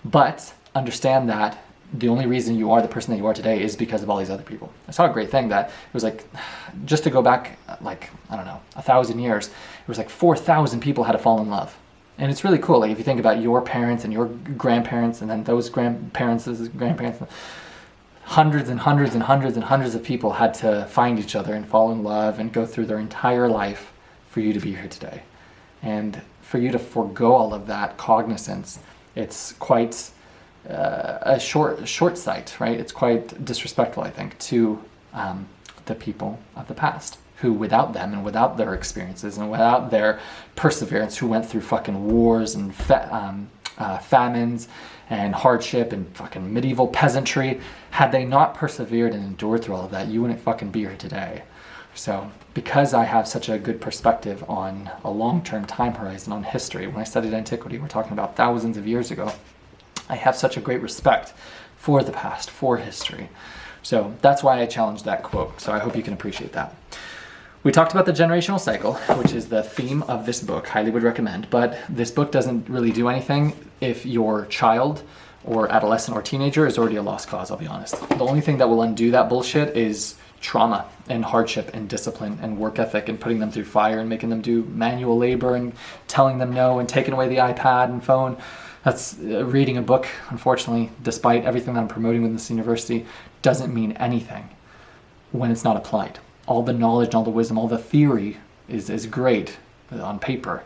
but understand that the only reason you are the person that you are today is because of all these other people. I saw a great thing that it was like, just to go back, like, I don't know, 1,000 years, it was like 4,000 people had to fall in love. And it's really cool. Like if you think about your parents and your grandparents and then those grandparents' grandparents, hundreds and hundreds and hundreds and hundreds of people had to find each other and fall in love and go through their entire life for you to be here today. And for you to forego all of that cognizance, it's quite a short sight, right? It's quite disrespectful, I think, to the people of the past, who without them and without their experiences and without their perseverance, who went through fucking wars and famines and hardship and fucking medieval peasantry, had they not persevered and endured through all of that, you wouldn't fucking be here today. So because I have such a good perspective on a long-term time horizon on history, when I studied antiquity, we're talking about thousands of years ago, I have such a great respect for the past, for history. So that's why I challenged that quote. So I hope you can appreciate that. We talked about the generational cycle, which is the theme of this book. Highly would recommend. But this book doesn't really do anything if your child or adolescent or teenager is already a lost cause, I'll be honest. The only thing that will undo that bullshit is trauma and hardship and discipline and work ethic and putting them through fire and making them do manual labor and telling them no and taking away the iPad and phone. That's reading a book, unfortunately, despite everything that I'm promoting with this university, doesn't mean anything when it's not applied. All the knowledge and all the wisdom, all the theory is great on paper,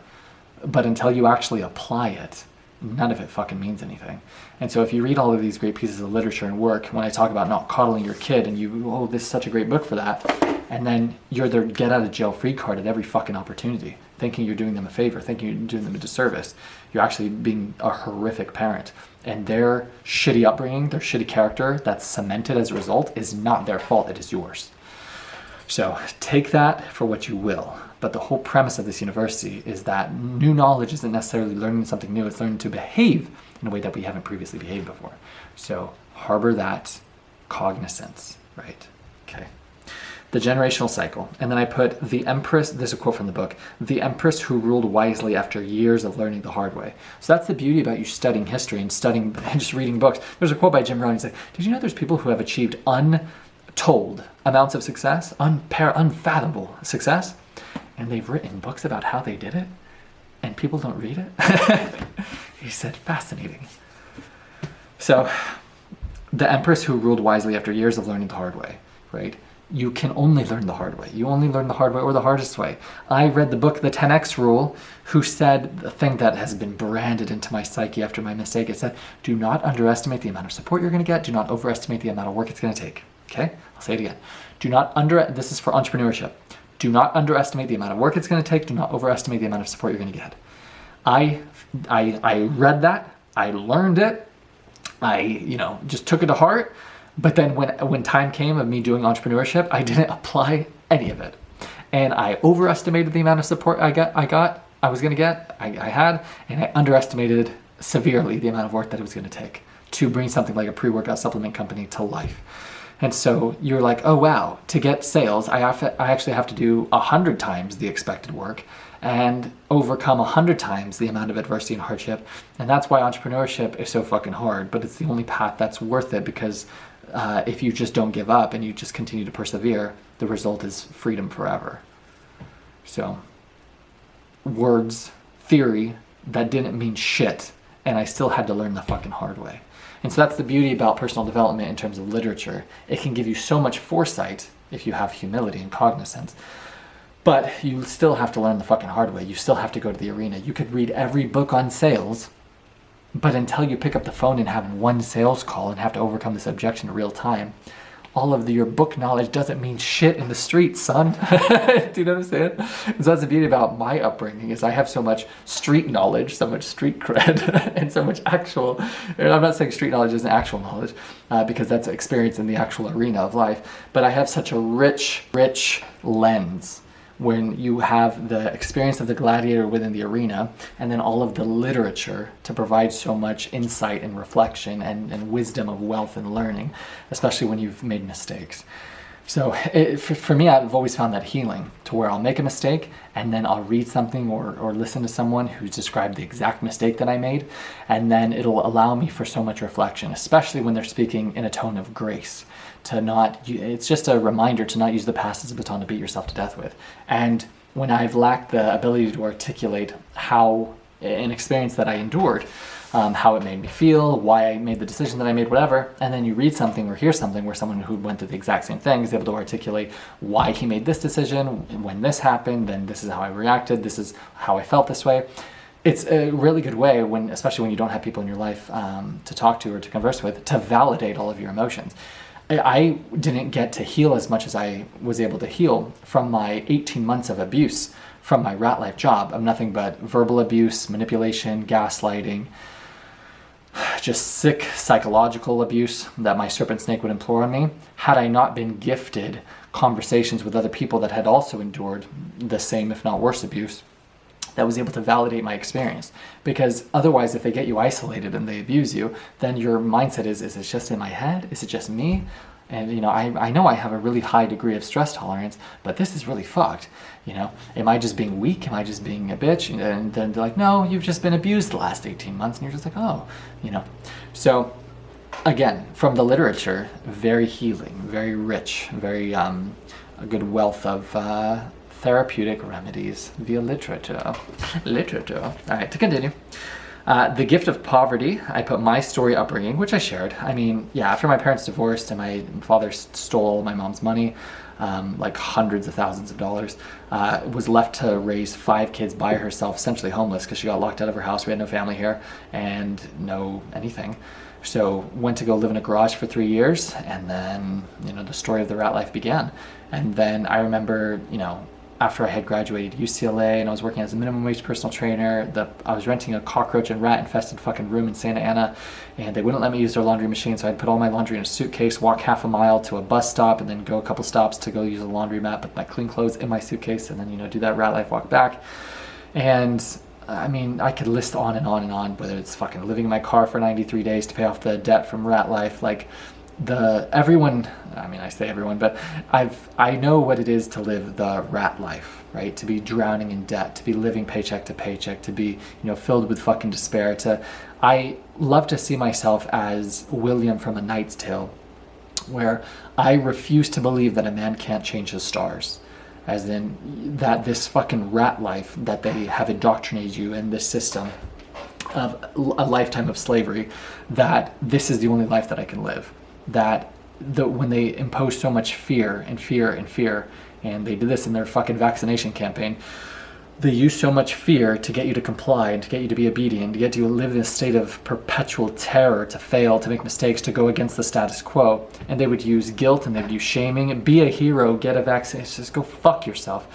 but until you actually apply it, none of it fucking means anything. And so if you read all of these great pieces of literature and work, when I talk about not coddling your kid and you, oh, this is such a great book for that, and then you're their get out of jail free card at every fucking opportunity, thinking you're doing them a favor, thinking you're doing them a disservice, you're actually being a horrific parent. And their shitty upbringing, their shitty character that's cemented as a result is not their fault, it is yours. So take that for what you will. But the whole premise of this university is that new knowledge isn't necessarily learning something new, it's learning to behave in a way that we haven't previously behaved before. So harbor that cognizance, right? Okay. The generational cycle. And then I put the empress, this is a quote from the book, the empress who ruled wisely after years of learning the hard way. So that's the beauty about you studying history and studying and just reading books. There's a quote by Jim Rohn, he's like, did you know there's people who have achieved untold amounts of success, unfathomable success, and they've written books about how they did it, and people don't read it? He said, fascinating. So, the empress who ruled wisely after years of learning the hard way, right? You can only learn the hard way. You only learn the hard way or the hardest way. I read the book, The 10X Rule, who said the thing that has been branded into my psyche after my mistake. It said, do not underestimate the amount of support you're going to get. Do not overestimate the amount of work it's going to take. Okay? I'll say it again. This is for entrepreneurship. Do not underestimate the amount of work it's going to take. Do not overestimate the amount of support you're going to get. I read that. I learned it. I, just took it to heart. But then when time came of me doing entrepreneurship, I didn't apply any of it. And I overestimated the amount of support I was going to get, I had, and I underestimated severely the amount of work that it was going to take to bring something like a pre-workout supplement company to life. And so you're like, oh wow, to get sales, I actually have to do 100 times the expected work and overcome 100 times the amount of adversity and hardship. And that's why entrepreneurship is so fucking hard, but it's the only path that's worth it, because if you just don't give up and you just continue to persevere, the result is freedom forever. So, words, theory, that didn't mean shit, and I still had to learn the fucking hard way. And so that's the beauty about personal development in terms of literature. It can give you so much foresight if you have humility and cognizance, but you still have to learn the fucking hard way. You still have to go to the arena. You could read every book on sales, but until you pick up the phone and have one sales call and have to overcome this objection in real time, all of your book knowledge doesn't mean shit in the streets, son. Do you know what I'm saying? And so that's the beauty about my upbringing, is I have so much street knowledge, so much street cred, and so much actual, and I'm not saying street knowledge isn't actual knowledge, because that's experience in the actual arena of life, but I have such a rich lens when you have the experience of the gladiator within the arena, and then all of the literature to provide so much insight and reflection and wisdom of wealth and learning, especially when you've made mistakes. So for me, I've always found that healing, to where I'll make a mistake and then I'll read something or listen to someone who's described the exact mistake that I made, and then it'll allow me for so much reflection, especially when they're speaking in a tone of grace. It's just a reminder to not use the past as a baton to beat yourself to death with. And when I've lacked the ability to articulate how an experience that I endured, how it made me feel, why I made the decision that I made, whatever, and then you read something or hear something where someone who went through the exact same thing is able to articulate why he made this decision, when this happened, then this is how I reacted, this is how I felt this way. It's a really good way, especially when you don't have people in your life to talk to or to converse with, to validate all of your emotions. I didn't get to heal as much as I was able to heal from my 18 months of abuse from my rat life job of nothing but verbal abuse, manipulation, gaslighting, just sick psychological abuse that my serpent snake would implore on me, had I not been gifted conversations with other people that had also endured the same, if not worse, abuse, that was able to validate my experience. Because otherwise, if they get you isolated and they abuse you, then your mindset is it just in my head? Is it just me? And, I know I have a really high degree of stress tolerance, but this is really fucked. Am I just being weak? Am I just being a bitch? And then they're like, no, you've just been abused the last 18 months. And you're just like, oh, So, again, from the literature, very healing, very rich, very a good wealth of therapeutic remedies via literature. All right, to continue. The gift of poverty, I put my story upbringing, which I shared. After my parents divorced and my father stole my mom's money, like hundreds of thousands of dollars, was left to raise 5 kids by herself, essentially homeless because she got locked out of her house. We had no family here and no anything. So went to go live in a garage for 3 years, and then, the story of the rat life began. And then I remember, after I had graduated UCLA and I was working as a minimum wage personal trainer, I was renting a cockroach and rat infested fucking room in Santa Ana, and they wouldn't let me use their laundry machine, so I'd put all my laundry in a suitcase, walk half a mile to a bus stop, and then go a couple stops to go use a laundromat, put my clean clothes in my suitcase, and then, do that rat life walk back. And I could list on and on and on, whether it's fucking living in my car for 93 days to pay off the debt from rat life, like everyone, I say everyone, but I know what it is to live the rat life, right? To be drowning in debt, to be living paycheck to paycheck, to be, filled with fucking despair. I love to see myself as William from A Knight's Tale, where I refuse to believe that a man can't change his stars. As in that this fucking rat life that they have indoctrinated you in this system of a lifetime of slavery, that this is the only life that I can live. That when they impose so much fear and fear and fear, and they did this in their fucking vaccination campaign, they use so much fear to get you to comply and to get you to be obedient, to get you to live in a state of perpetual terror, to fail, to make mistakes, to go against the status quo. And they would use guilt and they would use shaming. Be a hero, get a vaccine, just go fuck yourself.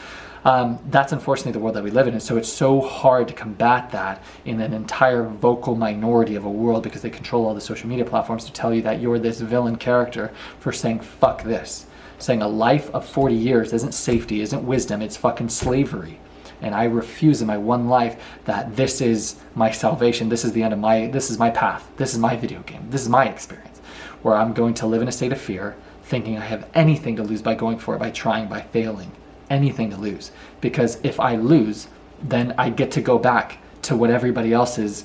That's unfortunately the world that we live in, and so it's so hard to combat that in an entire vocal minority of a world, because they control all the social media platforms to tell you that you're this villain character for saying fuck this. Saying a life of 40 years isn't safety, isn't wisdom, it's fucking slavery. And I refuse in my one life that this is my salvation, this is the end of this is my path, this is my video game, this is my experience, where I'm going to live in a state of fear, thinking I have anything to lose by going for it, by trying, by failing. Anything to lose. Because if I lose, then I get to go back to what everybody else's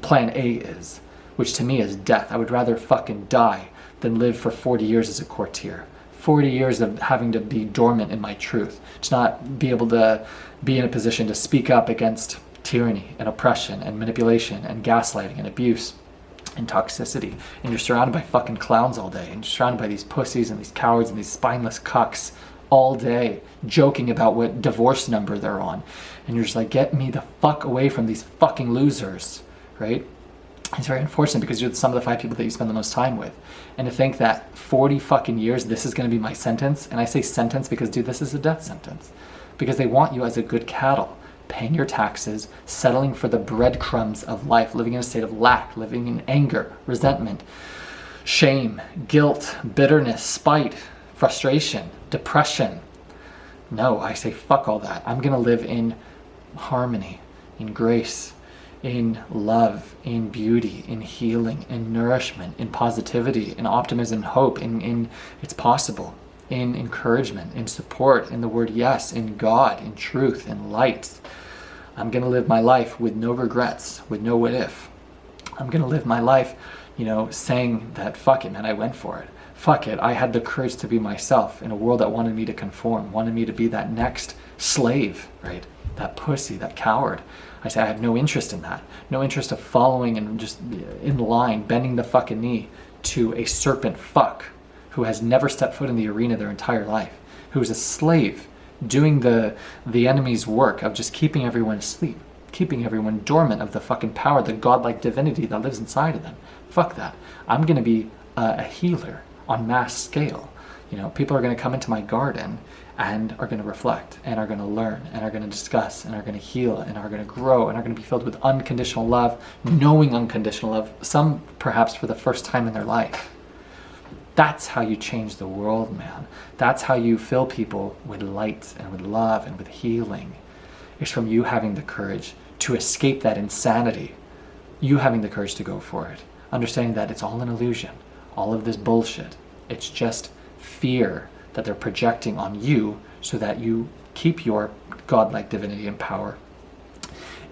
plan A is, which to me is death. I would rather fucking die than live for 40 years as a courtier. 40 years of having to be dormant in my truth, to not be able to be in a position to speak up against tyranny and oppression and manipulation and gaslighting and abuse and toxicity. And you're surrounded by fucking clowns all day, and you're surrounded by these pussies and these cowards and these spineless cucks all day, joking about what divorce number they're on. And you're just like, get me the fuck away from these fucking losers, right? It's very unfortunate because you're some of the 5 people that you spend the most time with. And to think that 40 fucking years, this is going to be my sentence. And I say sentence because, dude, this is a death sentence. Because they want you as a good cattle, paying your taxes, settling for the breadcrumbs of life, living in a state of lack, living in anger, resentment, shame, guilt, bitterness, spite, frustration, depression. No, I say fuck all that. I'm going to live in harmony, in grace, in love, in beauty, in healing, in nourishment, in positivity, in optimism, hope, in it's possible. in encouragement, in support, in the word yes, in God, in truth, in light. I'm going to live my life with no regrets, with no what if. I'm going to live my life, saying that, fuck it, man, I went for it. Fuck it, I had the courage to be myself in a world that wanted me to conform, wanted me to be that next slave, right? That pussy, that coward. I say I have no interest in that. No interest of following and just in line, bending the fucking knee to a serpent fuck who has never stepped foot in the arena their entire life, who is a slave doing the enemy's work of just keeping everyone asleep, keeping everyone dormant of the fucking power, the godlike divinity that lives inside of them. Fuck that. I'm going to be a healer on mass scale. People are going to come into my garden and are going to reflect and are going to learn and are going to discuss and are going to heal and are going to grow and are going to be filled with unconditional love, knowing unconditional love, some perhaps for the first time in their life. That's how you change the world, man. That's how you fill people with light and with love and with healing. It's from you having the courage to escape that insanity. You having the courage to go for it. Understanding that it's all an illusion. All of this bullshit. It's just fear that they're projecting on you so that you keep your godlike divinity and power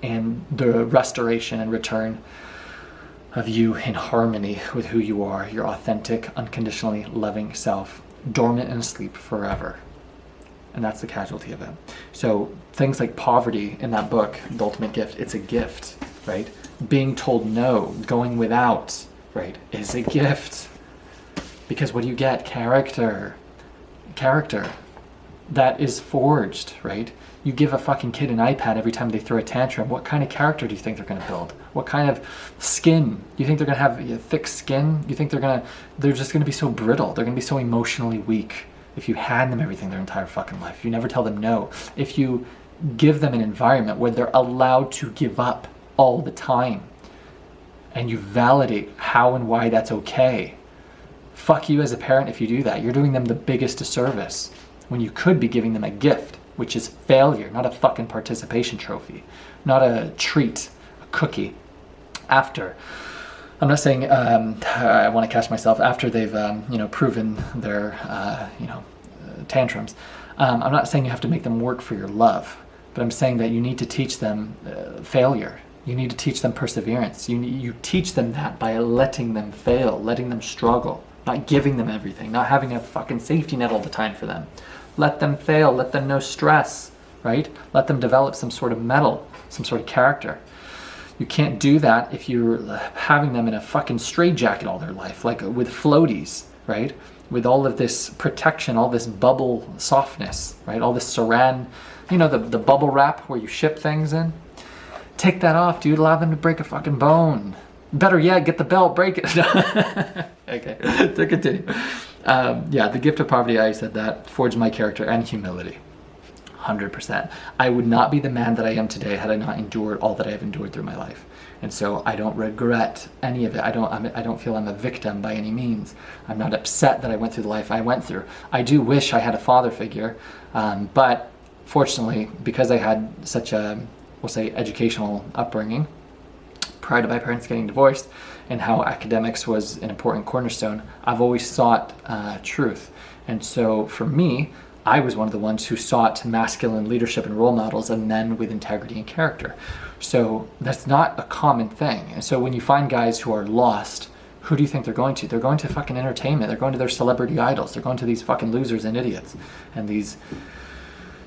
and the restoration and return of you in harmony with who you are, your authentic, unconditionally loving self, dormant and asleep forever. And that's the casualty of it. So things like poverty in that book, The Ultimate Gift, it's a gift, right? Being told no, going without, right, is a gift. Because what do you get? Character that is forged, right? You give a fucking kid an iPad every time they throw a tantrum. What kind of character do you think they're going to build? What kind of skin? You think they're going to have thick skin? You think they're just going to be so brittle? They're going to be so emotionally weak if you hand them everything their entire fucking life. If you never tell them no. If you give them an environment where they're allowed to give up all the time and you validate how and why that's okay. Fuck you as a parent if you do that. You're doing them the biggest disservice when you could be giving them a gift, which is failure, not a fucking participation trophy, not a treat, a cookie. After, I'm not saying I want to catch myself after they've proven their tantrums. I'm not saying you have to make them work for your love, but I'm saying that you need to teach them failure. You need to teach them perseverance. You teach them that by letting them fail, letting them struggle, not giving them everything, not having a fucking safety net all the time for them. Let them fail, let them know stress, right? Let them develop some sort of mettle, some sort of character. You can't do that if you're having them in a fucking straitjacket all their life, like with floaties, right? With all of this protection, all this bubble softness, right? All this saran, the bubble wrap where you ship things in. Take that off, dude. Allow them to break a fucking bone. Better yet, get the belt, break it. Okay, to continue. The gift of poverty, I said that, forged my character and humility. 100%. I would not be the man that I am today had I not endured all that I have endured through my life. And so I don't regret any of it. I don't feel I'm a victim by any means. I'm not upset that I went through the life I went through. I do wish I had a father figure, but fortunately, because I had such a, we'll say, educational upbringing, prior to my parents getting divorced, and how academics was an important cornerstone, I've always sought truth. And so for me, I was one of the ones who sought masculine leadership and role models, and men with integrity and character. So that's not a common thing. And so when you find guys who are lost, who do you think they're going to? They're going to fucking entertainment. They're going to their celebrity idols. They're going to these fucking losers and idiots and these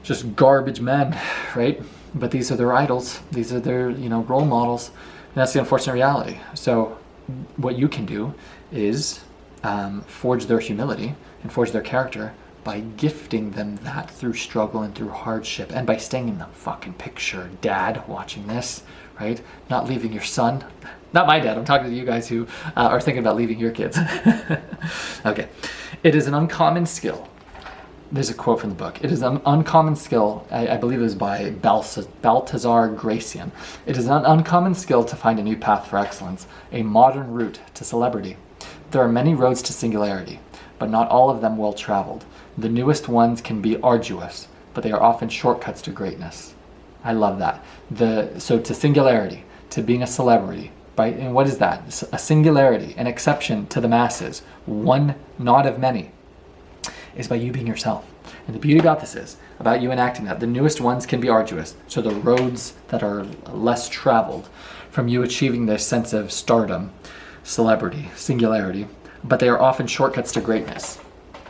just garbage men, right? But these are their idols. These are their, role models. And that's the unfortunate reality. So what you can do is forge their humility and forge their character by gifting them that through struggle and through hardship, and by staying in the fucking picture. Dad watching this, right? Not leaving your son. Not my dad. I'm talking to you guys who are thinking about leaving your kids. Okay. It is an uncommon skill. There's a quote from the book. It is an uncommon skill, I believe it was by Baltasar Gracian. It is an uncommon skill to find a new path for excellence, a modern route to celebrity. There are many roads to singularity, but not all of them well traveled. The newest ones can be arduous, but they are often shortcuts to greatness. I love that. So to singularity, to being a celebrity, and what is that? A singularity, an exception to the masses, one not of many. is by you being yourself. And the beauty about this is, about you enacting that, the newest ones can be arduous. So the roads that are less traveled from you achieving this sense of stardom, celebrity, singularity, but they are often shortcuts to greatness.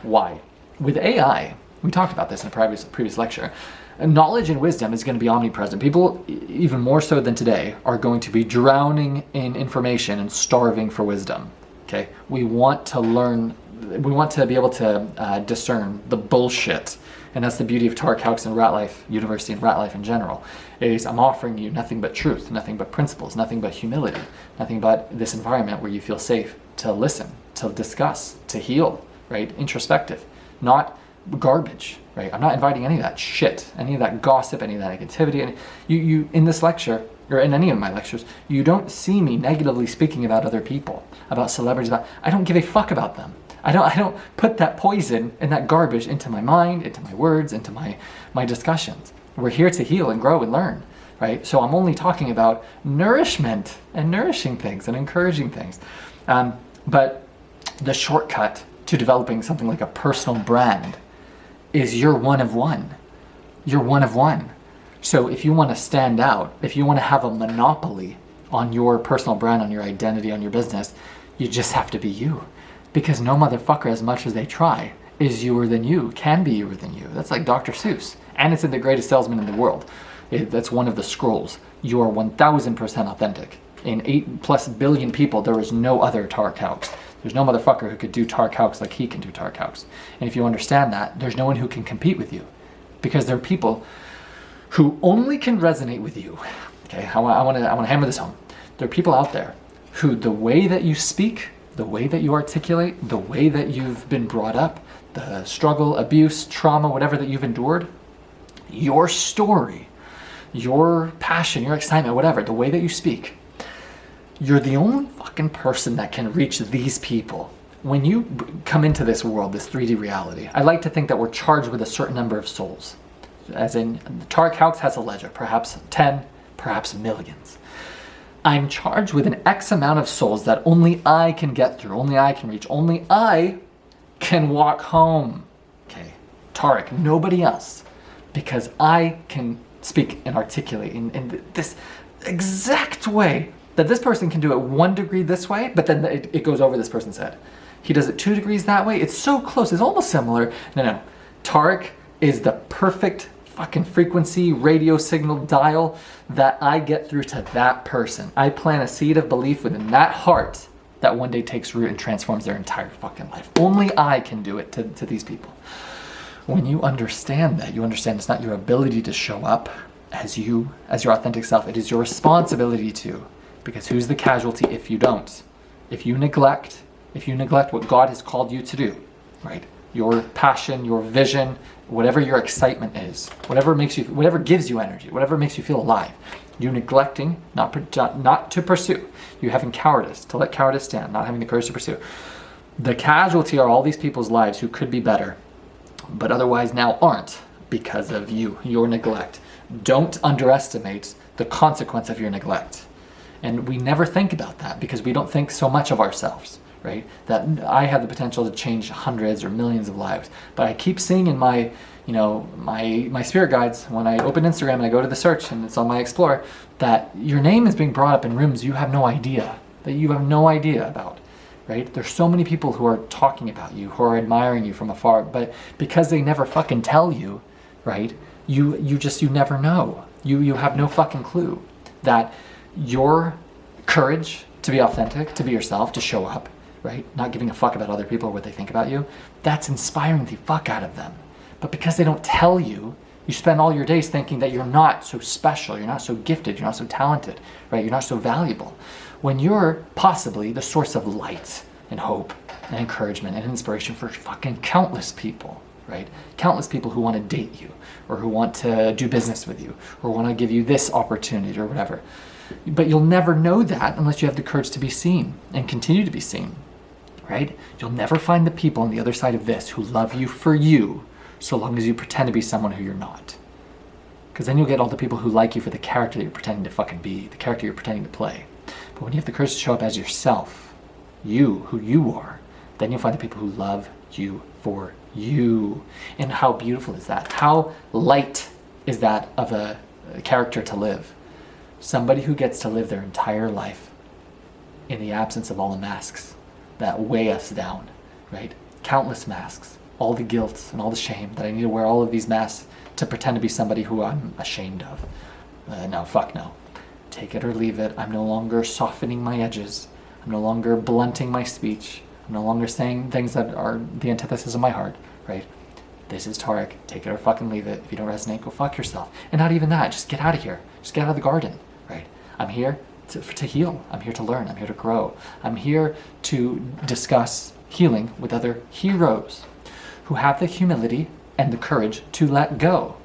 Why? With AI, we talked about this in a previous lecture, knowledge and wisdom is going to be omnipresent. People, even more so than today, are going to be drowning in information and starving for wisdom. Okay? We want to learn, we want to be able to discern the bullshit. And that's the beauty of Tarek Houck's and Rat Life University and Rat Life in general, is I'm offering you nothing but truth, nothing but principles, nothing but humility, nothing but this environment where you feel safe to listen, to discuss, to heal, right? Introspective, not garbage, right? I'm not inviting any of that shit, any of that gossip, any of that negativity. And you in this lecture, or in any of my lectures, you don't see me negatively speaking about other people, about celebrities, I don't give a fuck about them. I don't put that poison and that garbage into my mind, into my words, into my discussions. We're here to heal and grow and learn, right? So I'm only talking about nourishment and nourishing things and encouraging things. But the shortcut to developing something like a personal brand is you're one of one. You're one of one. So if you want to stand out, if you want to have a monopoly on your personal brand, on your identity, on your business, you just have to be you. Because no motherfucker, as much as they try, is youer than you, can be youer than you. That's like Dr. Seuss. And it's in The Greatest Salesman in the World. That's one of the scrolls. You are 1000% authentic. In 8+ billion people, there is no other Tarek Houcks. There's no motherfucker who could do Tarek Houcks like he can do Tarek Houcks. And if you understand that, there's no one who can compete with you. Because there are people who only can resonate with you. Okay, I want to hammer this home. There are people out there who the way that you speak, the way that you articulate, the way that you've been brought up, the struggle, abuse, trauma, whatever that you've endured, your story, your passion, your excitement, whatever, the way that you speak, you're the only fucking person that can reach these people. When you come into this world, this 3D reality, I like to think that we're charged with a certain number of souls. As in, Tarek Houcks has a ledger, perhaps 10, perhaps millions. I'm charged with an X amount of souls that only I can get through, only I can reach, only I can walk home. Okay, Tarek, nobody else. Because I can speak and articulate in this exact way that this person can do it 1 degree this way, but then it goes over this person's head. He does it 2 degrees that way. It's so close, it's almost similar. No. Tarek is the perfect fucking frequency, radio signal dial that I get through to that person. I plant a seed of belief within that heart that one day takes root and transforms their entire fucking life. Only I can do it to these people. When you understand that, you understand it's not your ability to show up as you, as your authentic self. It is your responsibility to. Because who's the casualty if you don't? If you neglect what God has called you to do, right? Your passion, your vision, whatever your excitement is, whatever gives you energy, whatever makes you feel alive, you neglecting not to pursue. You having cowardice, to let cowardice stand, not having the courage to pursue. The casualty are all these people's lives who could be better, but otherwise now aren't because of you, your neglect. Don't underestimate the consequence of your neglect. And we never think about that because we don't think so much of ourselves. Right? That I have the potential to change hundreds or millions of lives. But I keep seeing in my, my spirit guides, when I open Instagram and I go to the search and it's on my Explorer, that your name is being brought up in rooms you have no idea, about, right? There's so many people who are talking about you, who are admiring you from afar, but because they never fucking tell you, right? You never know. You have no fucking clue that your courage to be authentic, to be yourself, to show up, right? Not giving a fuck about other people or what they think about you. That's inspiring the fuck out of them. But because they don't tell you, you spend all your days thinking that you're not so special, you're not so gifted, you're not so talented, right? You're not so valuable. When you're possibly the source of light and hope and encouragement and inspiration for fucking countless people, right? Countless people who want to date you or who want to do business with you or want to give you this opportunity or whatever. But you'll never know that unless you have the courage to be seen and continue to be seen. Right? You'll never find the people on the other side of this who love you for you so long as you pretend to be someone who you're not. Because then you'll get all the people who like you for the character that you're pretending to fucking be, the character you're pretending to play. But when you have the courage to show up as yourself, you, who you are, then you'll find the people who love you for You. And how beautiful is that? How light is that of a character to live? Somebody who gets to live their entire life in the absence of all the masks that weigh us down, right? Countless masks, all the guilt and all the shame that I need to wear all of these masks to pretend to be somebody who I'm ashamed of. No, fuck no. Take it or leave it. I'm no longer softening my edges. I'm no longer blunting my speech. I'm no longer saying things that are the antithesis of my heart, right? This is Tarek. Take it or fucking leave it. If you don't resonate, go fuck yourself. And not even that. Just get out of here. Just get out of the garden, right? I'm here to heal. I'm here to learn. I'm here to grow. I'm here to discuss healing with other heroes who have the humility and the courage to let go.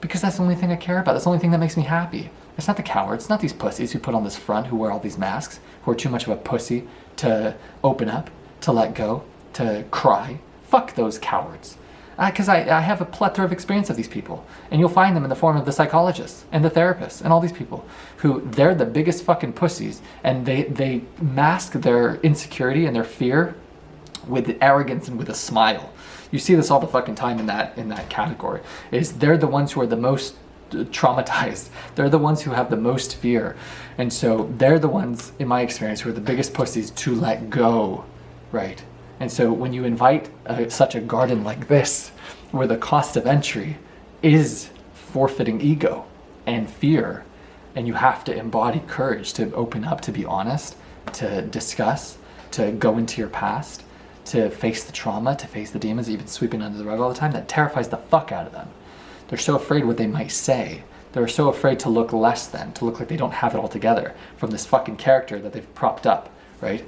Because that's the only thing I care about. That's the only thing that makes me happy. It's not the cowards. It's not these pussies who put on this front, who wear all these masks, who are too much of a pussy to open up, to let go, to cry. Fuck those cowards. Because I have a plethora of experience of these people. And you'll find them in the form of the psychologists and the therapists and all these people who they're the biggest fucking pussies. And they mask their insecurity and their fear with arrogance and with a smile. You see this all the fucking time in that category. Is they're the ones who are the most traumatized. They're the ones who have the most fear. And so they're the ones, in my experience, who are the biggest pussies to let go, right? And so when you invite such a garden like this, where the cost of entry is forfeiting ego and fear, and you have to embody courage to open up, to be honest, to discuss, to go into your past, to face the trauma, to face the demons that you've been sweeping under the rug all the time, that terrifies the fuck out of them. They're so afraid what they might say. They're so afraid to look less than, to look like they don't have it all together from this fucking character that they've propped up, right?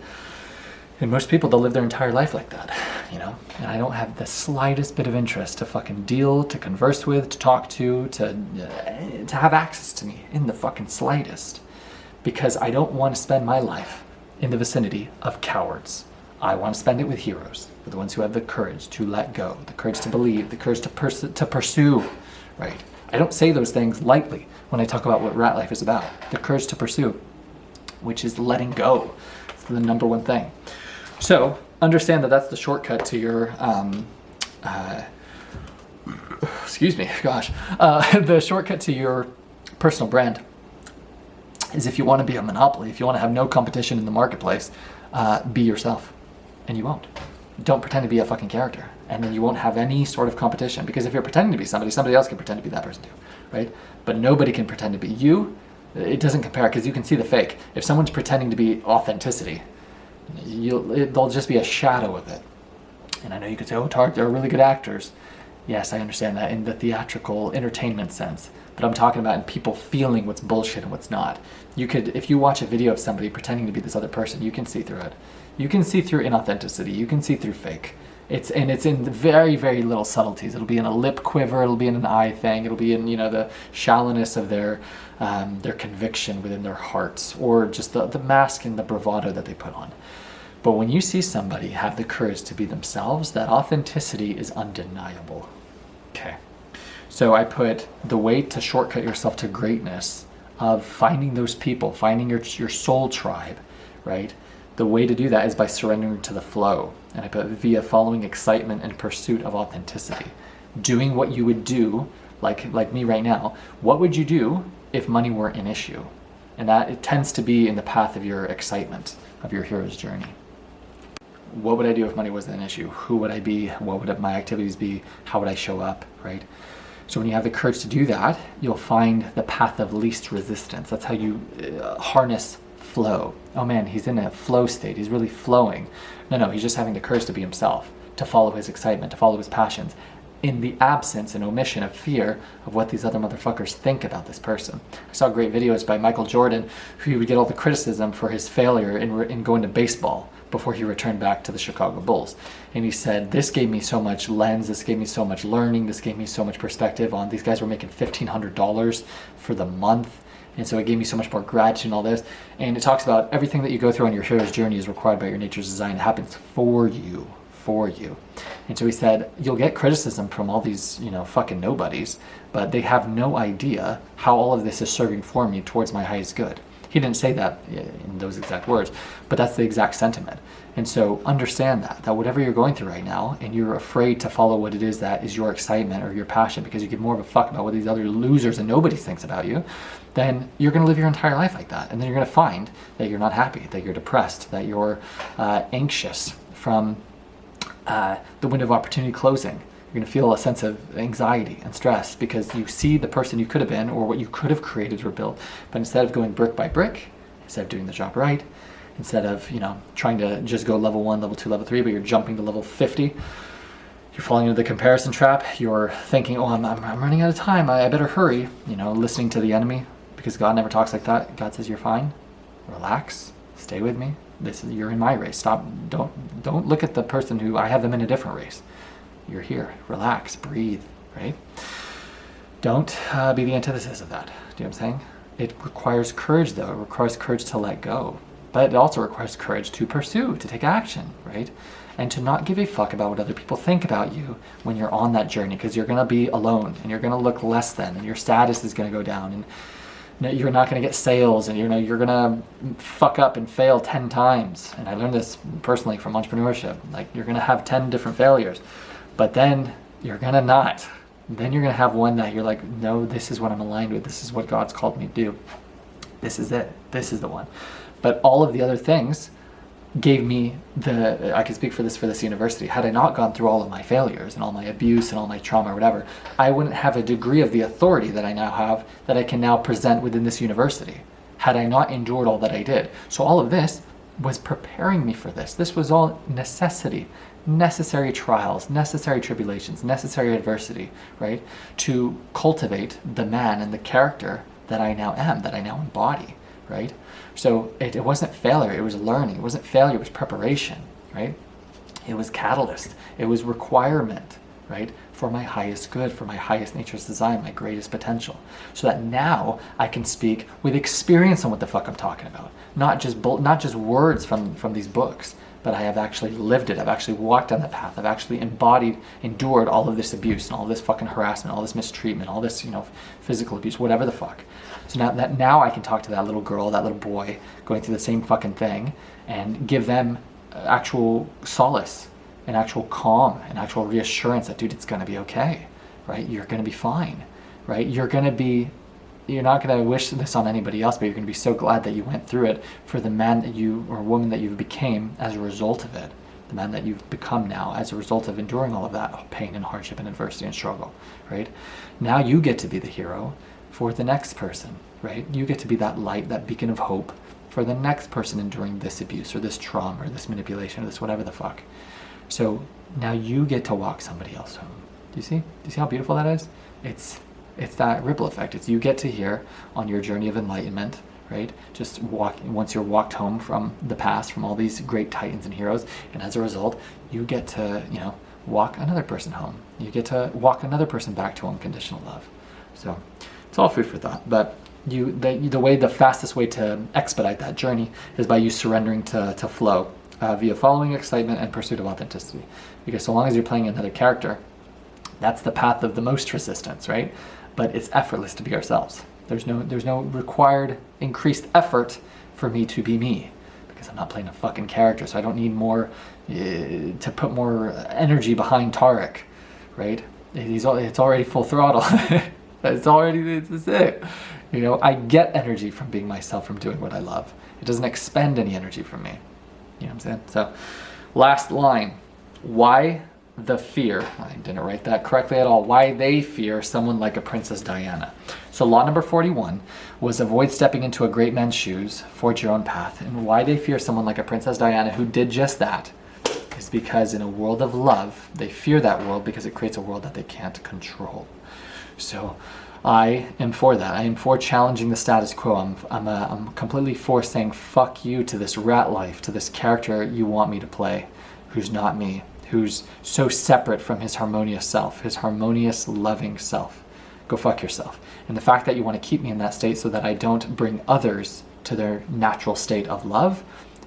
And most people, they'll live their entire life like that, you know? And I don't have the slightest bit of interest to fucking deal, to converse with, to talk to have access to me in the fucking slightest. Because I don't want to spend my life in the vicinity of cowards. I want to spend it with heroes, with the ones who have the courage to let go, the courage to believe, the courage to pursue, right? I don't say those things lightly when I talk about what rat life is about. The courage to pursue, which is letting go. It's the number one thing. So understand that that's the shortcut to your, excuse me, gosh, the shortcut to your personal brand is if you want to be a monopoly, if you want to have no competition in the marketplace, be yourself, and you won't. Don't pretend to be a fucking character, and then you won't have any sort of competition, because if you're pretending to be somebody else can pretend to be that person too, right? But nobody can pretend to be you. It doesn't compare, because you can see the fake. If someone's pretending to be authenticity, there'll just be a shadow of it. And I know you could say, oh, Tarek, they're really good actors. Yes, I understand that in the theatrical entertainment sense. But I'm talking about in people feeling what's bullshit and what's not. You could, if you watch a video of somebody pretending to be this other person, you can see through it. You can see through inauthenticity. You can see through fake. It's in very, very little subtleties. It'll be in a lip quiver. It'll be in an eye thing. It'll be in, the shallowness of their conviction within their hearts, or just the mask and the bravado that they put on. But when you see somebody have the courage to be themselves, that authenticity is undeniable. Okay. So I put the way to shortcut yourself to greatness of finding those people, finding your soul tribe, right? The way to do that is by surrendering to the flow. And I put via following excitement and pursuit of authenticity. Doing what you would do, like me right now, what would you do if money weren't an issue? And that it tends to be in the path of your excitement, of your hero's journey. What would I do if money wasn't an issue? Who would I be? What would my activities be? How would I show up, right? So when you have the courage to do that, you'll find the path of least resistance. That's how you harness flow. Oh man, he's in a flow state. He's really flowing. No, he's just having the courage to be himself, to follow his excitement, to follow his passions, in the absence and omission of fear of what these other motherfuckers think about this person. I saw great videos by Michael Jordan, who would get all the criticism for his failure in going to baseball before he returned back to the Chicago Bulls. And he said, this gave me so much lens, this gave me so much learning, this gave me so much perspective on, these guys were making $1,500 for the month. And so it gave me so much more gratitude and all this. And it talks about everything that you go through on your hero's journey is required by your nature's design. It happens for you. And so he said, you'll get criticism from all these, fucking nobodies, but they have no idea how all of this is serving for me towards my highest good. He didn't say that in those exact words, but that's the exact sentiment. And so understand that whatever you're going through right now, and you're afraid to follow what it is that is your excitement or your passion because you give more of a fuck about what these other losers and nobody thinks about you, then you're going to live your entire life like that. And then you're going to find that you're not happy, that you're depressed, that you're anxious from the window of opportunity closing. You're going to feel a sense of anxiety and stress because you see the person you could have been or what you could have created or built. But instead of going brick by brick, instead of doing the job right, instead of, trying to just go level 1, level 2, level 3, but you're jumping to level 50, you're falling into the comparison trap. You're thinking, oh, I'm running out of time. I better hurry, listening to the enemy, because God never talks like that. God says, you're fine. Relax. Stay with me. You're in my race. Stop. Don't look at the person who I have them in a different race. You're here. Relax. Breathe. Right? Don't be the antithesis of that. Do you know what I'm saying? It requires courage, though. It requires courage to let go. But it also requires courage to pursue, to take action, right? And to not give a fuck about what other people think about you when you're on that journey, because you're going to be alone and you're going to look less than, and your status is going to go down, and you're not going to get sales, and you're going to fuck up and fail 10 times. And I learned this personally from entrepreneurship. Like, you're going to have 10 different failures, but then you're going to not. Then you're going to have one that you're like, no, this is what I'm aligned with. This is what God's called me to do. This is it. This is the one. But all of the other things gave me I can speak for this university. Had I not gone through all of my failures and all my abuse and all my trauma or whatever, I wouldn't have a degree of the authority that I now have, that I can now present within this university, had I not endured all that I did. So all of this was preparing me for this. This was all necessary trials, necessary tribulations, necessary adversity, right? To cultivate the man and the character that I now am, that I now embody, right? So it wasn't failure, it was learning. It wasn't failure, it was preparation, right? It was catalyst. It was requirement, right? For my highest good, for my highest nature's design, my greatest potential. So that now I can speak with experience on what the fuck I'm talking about. Not just words from these books, but I have actually lived it. I've actually walked down the path. I've actually endured all of this abuse and all this fucking harassment, all this mistreatment, all this, physical abuse, whatever the fuck. So now I can talk to that little girl, that little boy going through the same fucking thing, and give them actual solace and actual calm and actual reassurance that, dude, it's going to be okay, right? You're going to be fine, right? You're not going to wish this on anybody else, but you're going to be so glad that you went through it for the man that you, or woman that you became as a result of it, the man that you've become now as a result of enduring all of that pain and hardship and adversity and struggle, right? Now you get to be the hero for the next person, right? You get to be that light, that beacon of hope for the next person enduring this abuse or this trauma or this manipulation or this whatever the fuck. So now you get to walk somebody else home. Do you see how beautiful that is? It's that ripple effect. It's you get to hear on your journey of enlightenment, right? Just once you're walked home from the past, from all these great titans and heroes, and as a result, you get to, walk another person home. You get to walk another person back to unconditional love. So it's all food for thought. But the fastest way to expedite that journey is by you surrendering to flow via following excitement and pursuit of authenticity. Because so long as you're playing another character, that's the path of the most resistance, right? But it's effortless to be ourselves. There's no required increased effort for me to be me, because I'm not playing a fucking character, so I don't need more to put more energy behind Tarek, right? It's already full throttle. It's it. I get energy from being myself, from doing what I love. It doesn't expend any energy from me. You know what I'm saying? So, last line. Why the fear? I didn't write that correctly at all. Why they fear someone like a Princess Diana. So law number 41 was avoid stepping into a great man's shoes, forge your own path. And why they fear someone like a Princess Diana who did just that is because in a world of love, they fear that world because it creates a world that they can't control. So I am for that. I am for challenging the status quo. I'm completely for saying fuck you to this rat life, to this character you want me to play, who's not me, who's so separate from his harmonious self, his harmonious, loving self. Go fuck yourself. And the fact that you want to keep me in that state so that I don't bring others to their natural state of love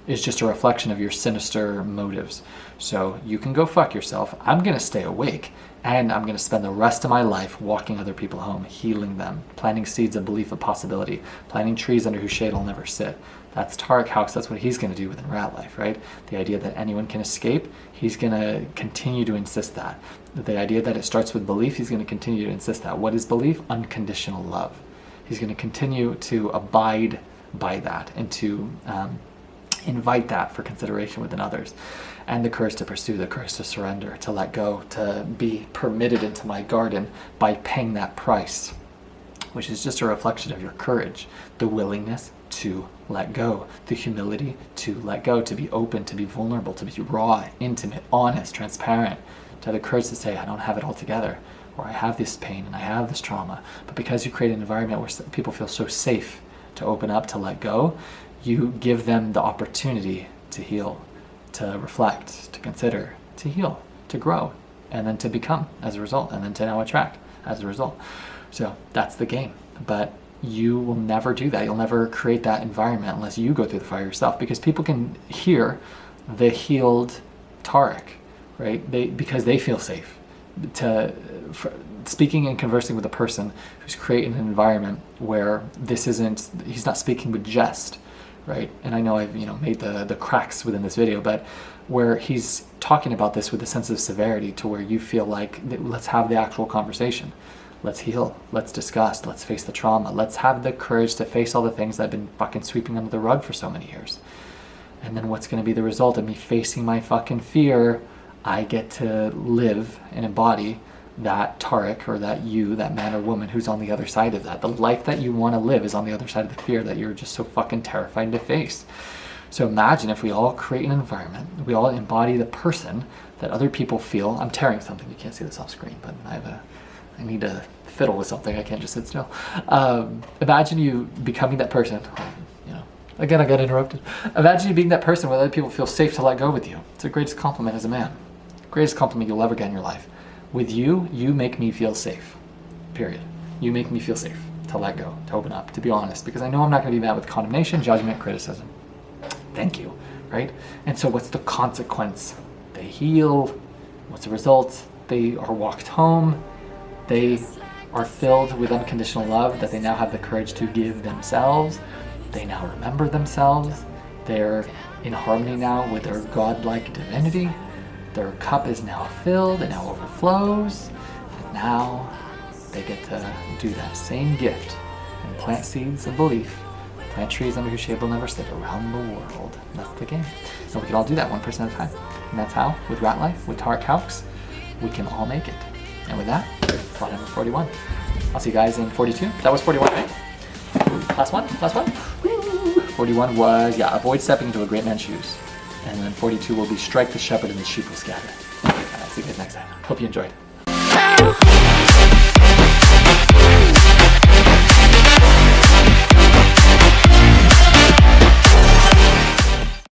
is just a reflection of your sinister motives. So you can go fuck yourself. I'm going to stay awake, and I'm going to spend the rest of my life walking other people home, healing them, planting seeds of belief of possibility, planting trees under whose shade I'll never sit. That's Tarek Hawks. That's what he's going to do within Rat Life, right? The idea that anyone can escape, he's going to continue to insist that. The idea that it starts with belief, he's going to continue to insist that. What is belief? Unconditional love. He's going to continue to abide by that and to invite that for consideration within others. And the courage to pursue, the courage to surrender, to let go, to be permitted into my garden by paying that price, which is just a reflection of your courage, the willingness to let go, the humility to let go, to be open, to be vulnerable, to be raw, intimate, honest, transparent, to have the courage to say, I don't have it all together, or I have this pain and I have this trauma. But because you create an environment where people feel so safe to open up, to let go, you give them the opportunity to heal, to reflect, to consider, to heal, to grow, and then to become as a result, and then to now attract as a result. So that's the game. But you will never do that. You'll never create that environment unless you go through the fire yourself, because people can hear the healed Tarek, right? Because they feel safe. Speaking and conversing with a person who's creating an environment where he's not speaking with jest, right? And I know I've made the cracks within this video, but where he's talking about this with a sense of severity to where you feel like, let's have the actual conversation. Let's heal. Let's discuss. Let's face the trauma. Let's have the courage to face all the things that have been fucking sweeping under the rug for so many years. And then what's going to be the result of me facing my fucking fear? I get to live and embody that Tarek, or that man or woman who's on the other side of that. The life that you want to live is on the other side of the fear that you're just so fucking terrified to face. So imagine if we all create an environment, we all embody the person that other people feel. I'm tearing something, you can't see this off screen, but I need to fiddle with something, I can't just sit still. Imagine you becoming that person. Again, I got interrupted. Imagine you being that person where other people feel safe to let go with you. It's the greatest compliment as a man. Greatest compliment you'll ever get in your life. With you, you make me feel safe. Period. You make me feel safe to let go, to open up, to be honest, because I know I'm not going to be met with condemnation, judgment, criticism. Thank you, right? And so what's the consequence? They heal. What's the result? They are walked home. They are filled with unconditional love that they now have the courage to give themselves. They now remember themselves. They're in harmony now with their godlike divinity. Their cup is now filled, it now overflows, and now they get to do that same gift and plant seeds of belief, plant trees under whose shade will never sit around the world. That's the game. And we can all do that one person at a time. And that's how, with Rat Life, with Tarek Hawks, we can all make it. And with that, plot number 41. I'll see you guys in 42. That was 41, right? Last one? 41 was, avoid stepping into a great man's shoes. And then 42 will be strike the shepherd and the sheep will scatter. See you guys next time. Hope you enjoyed.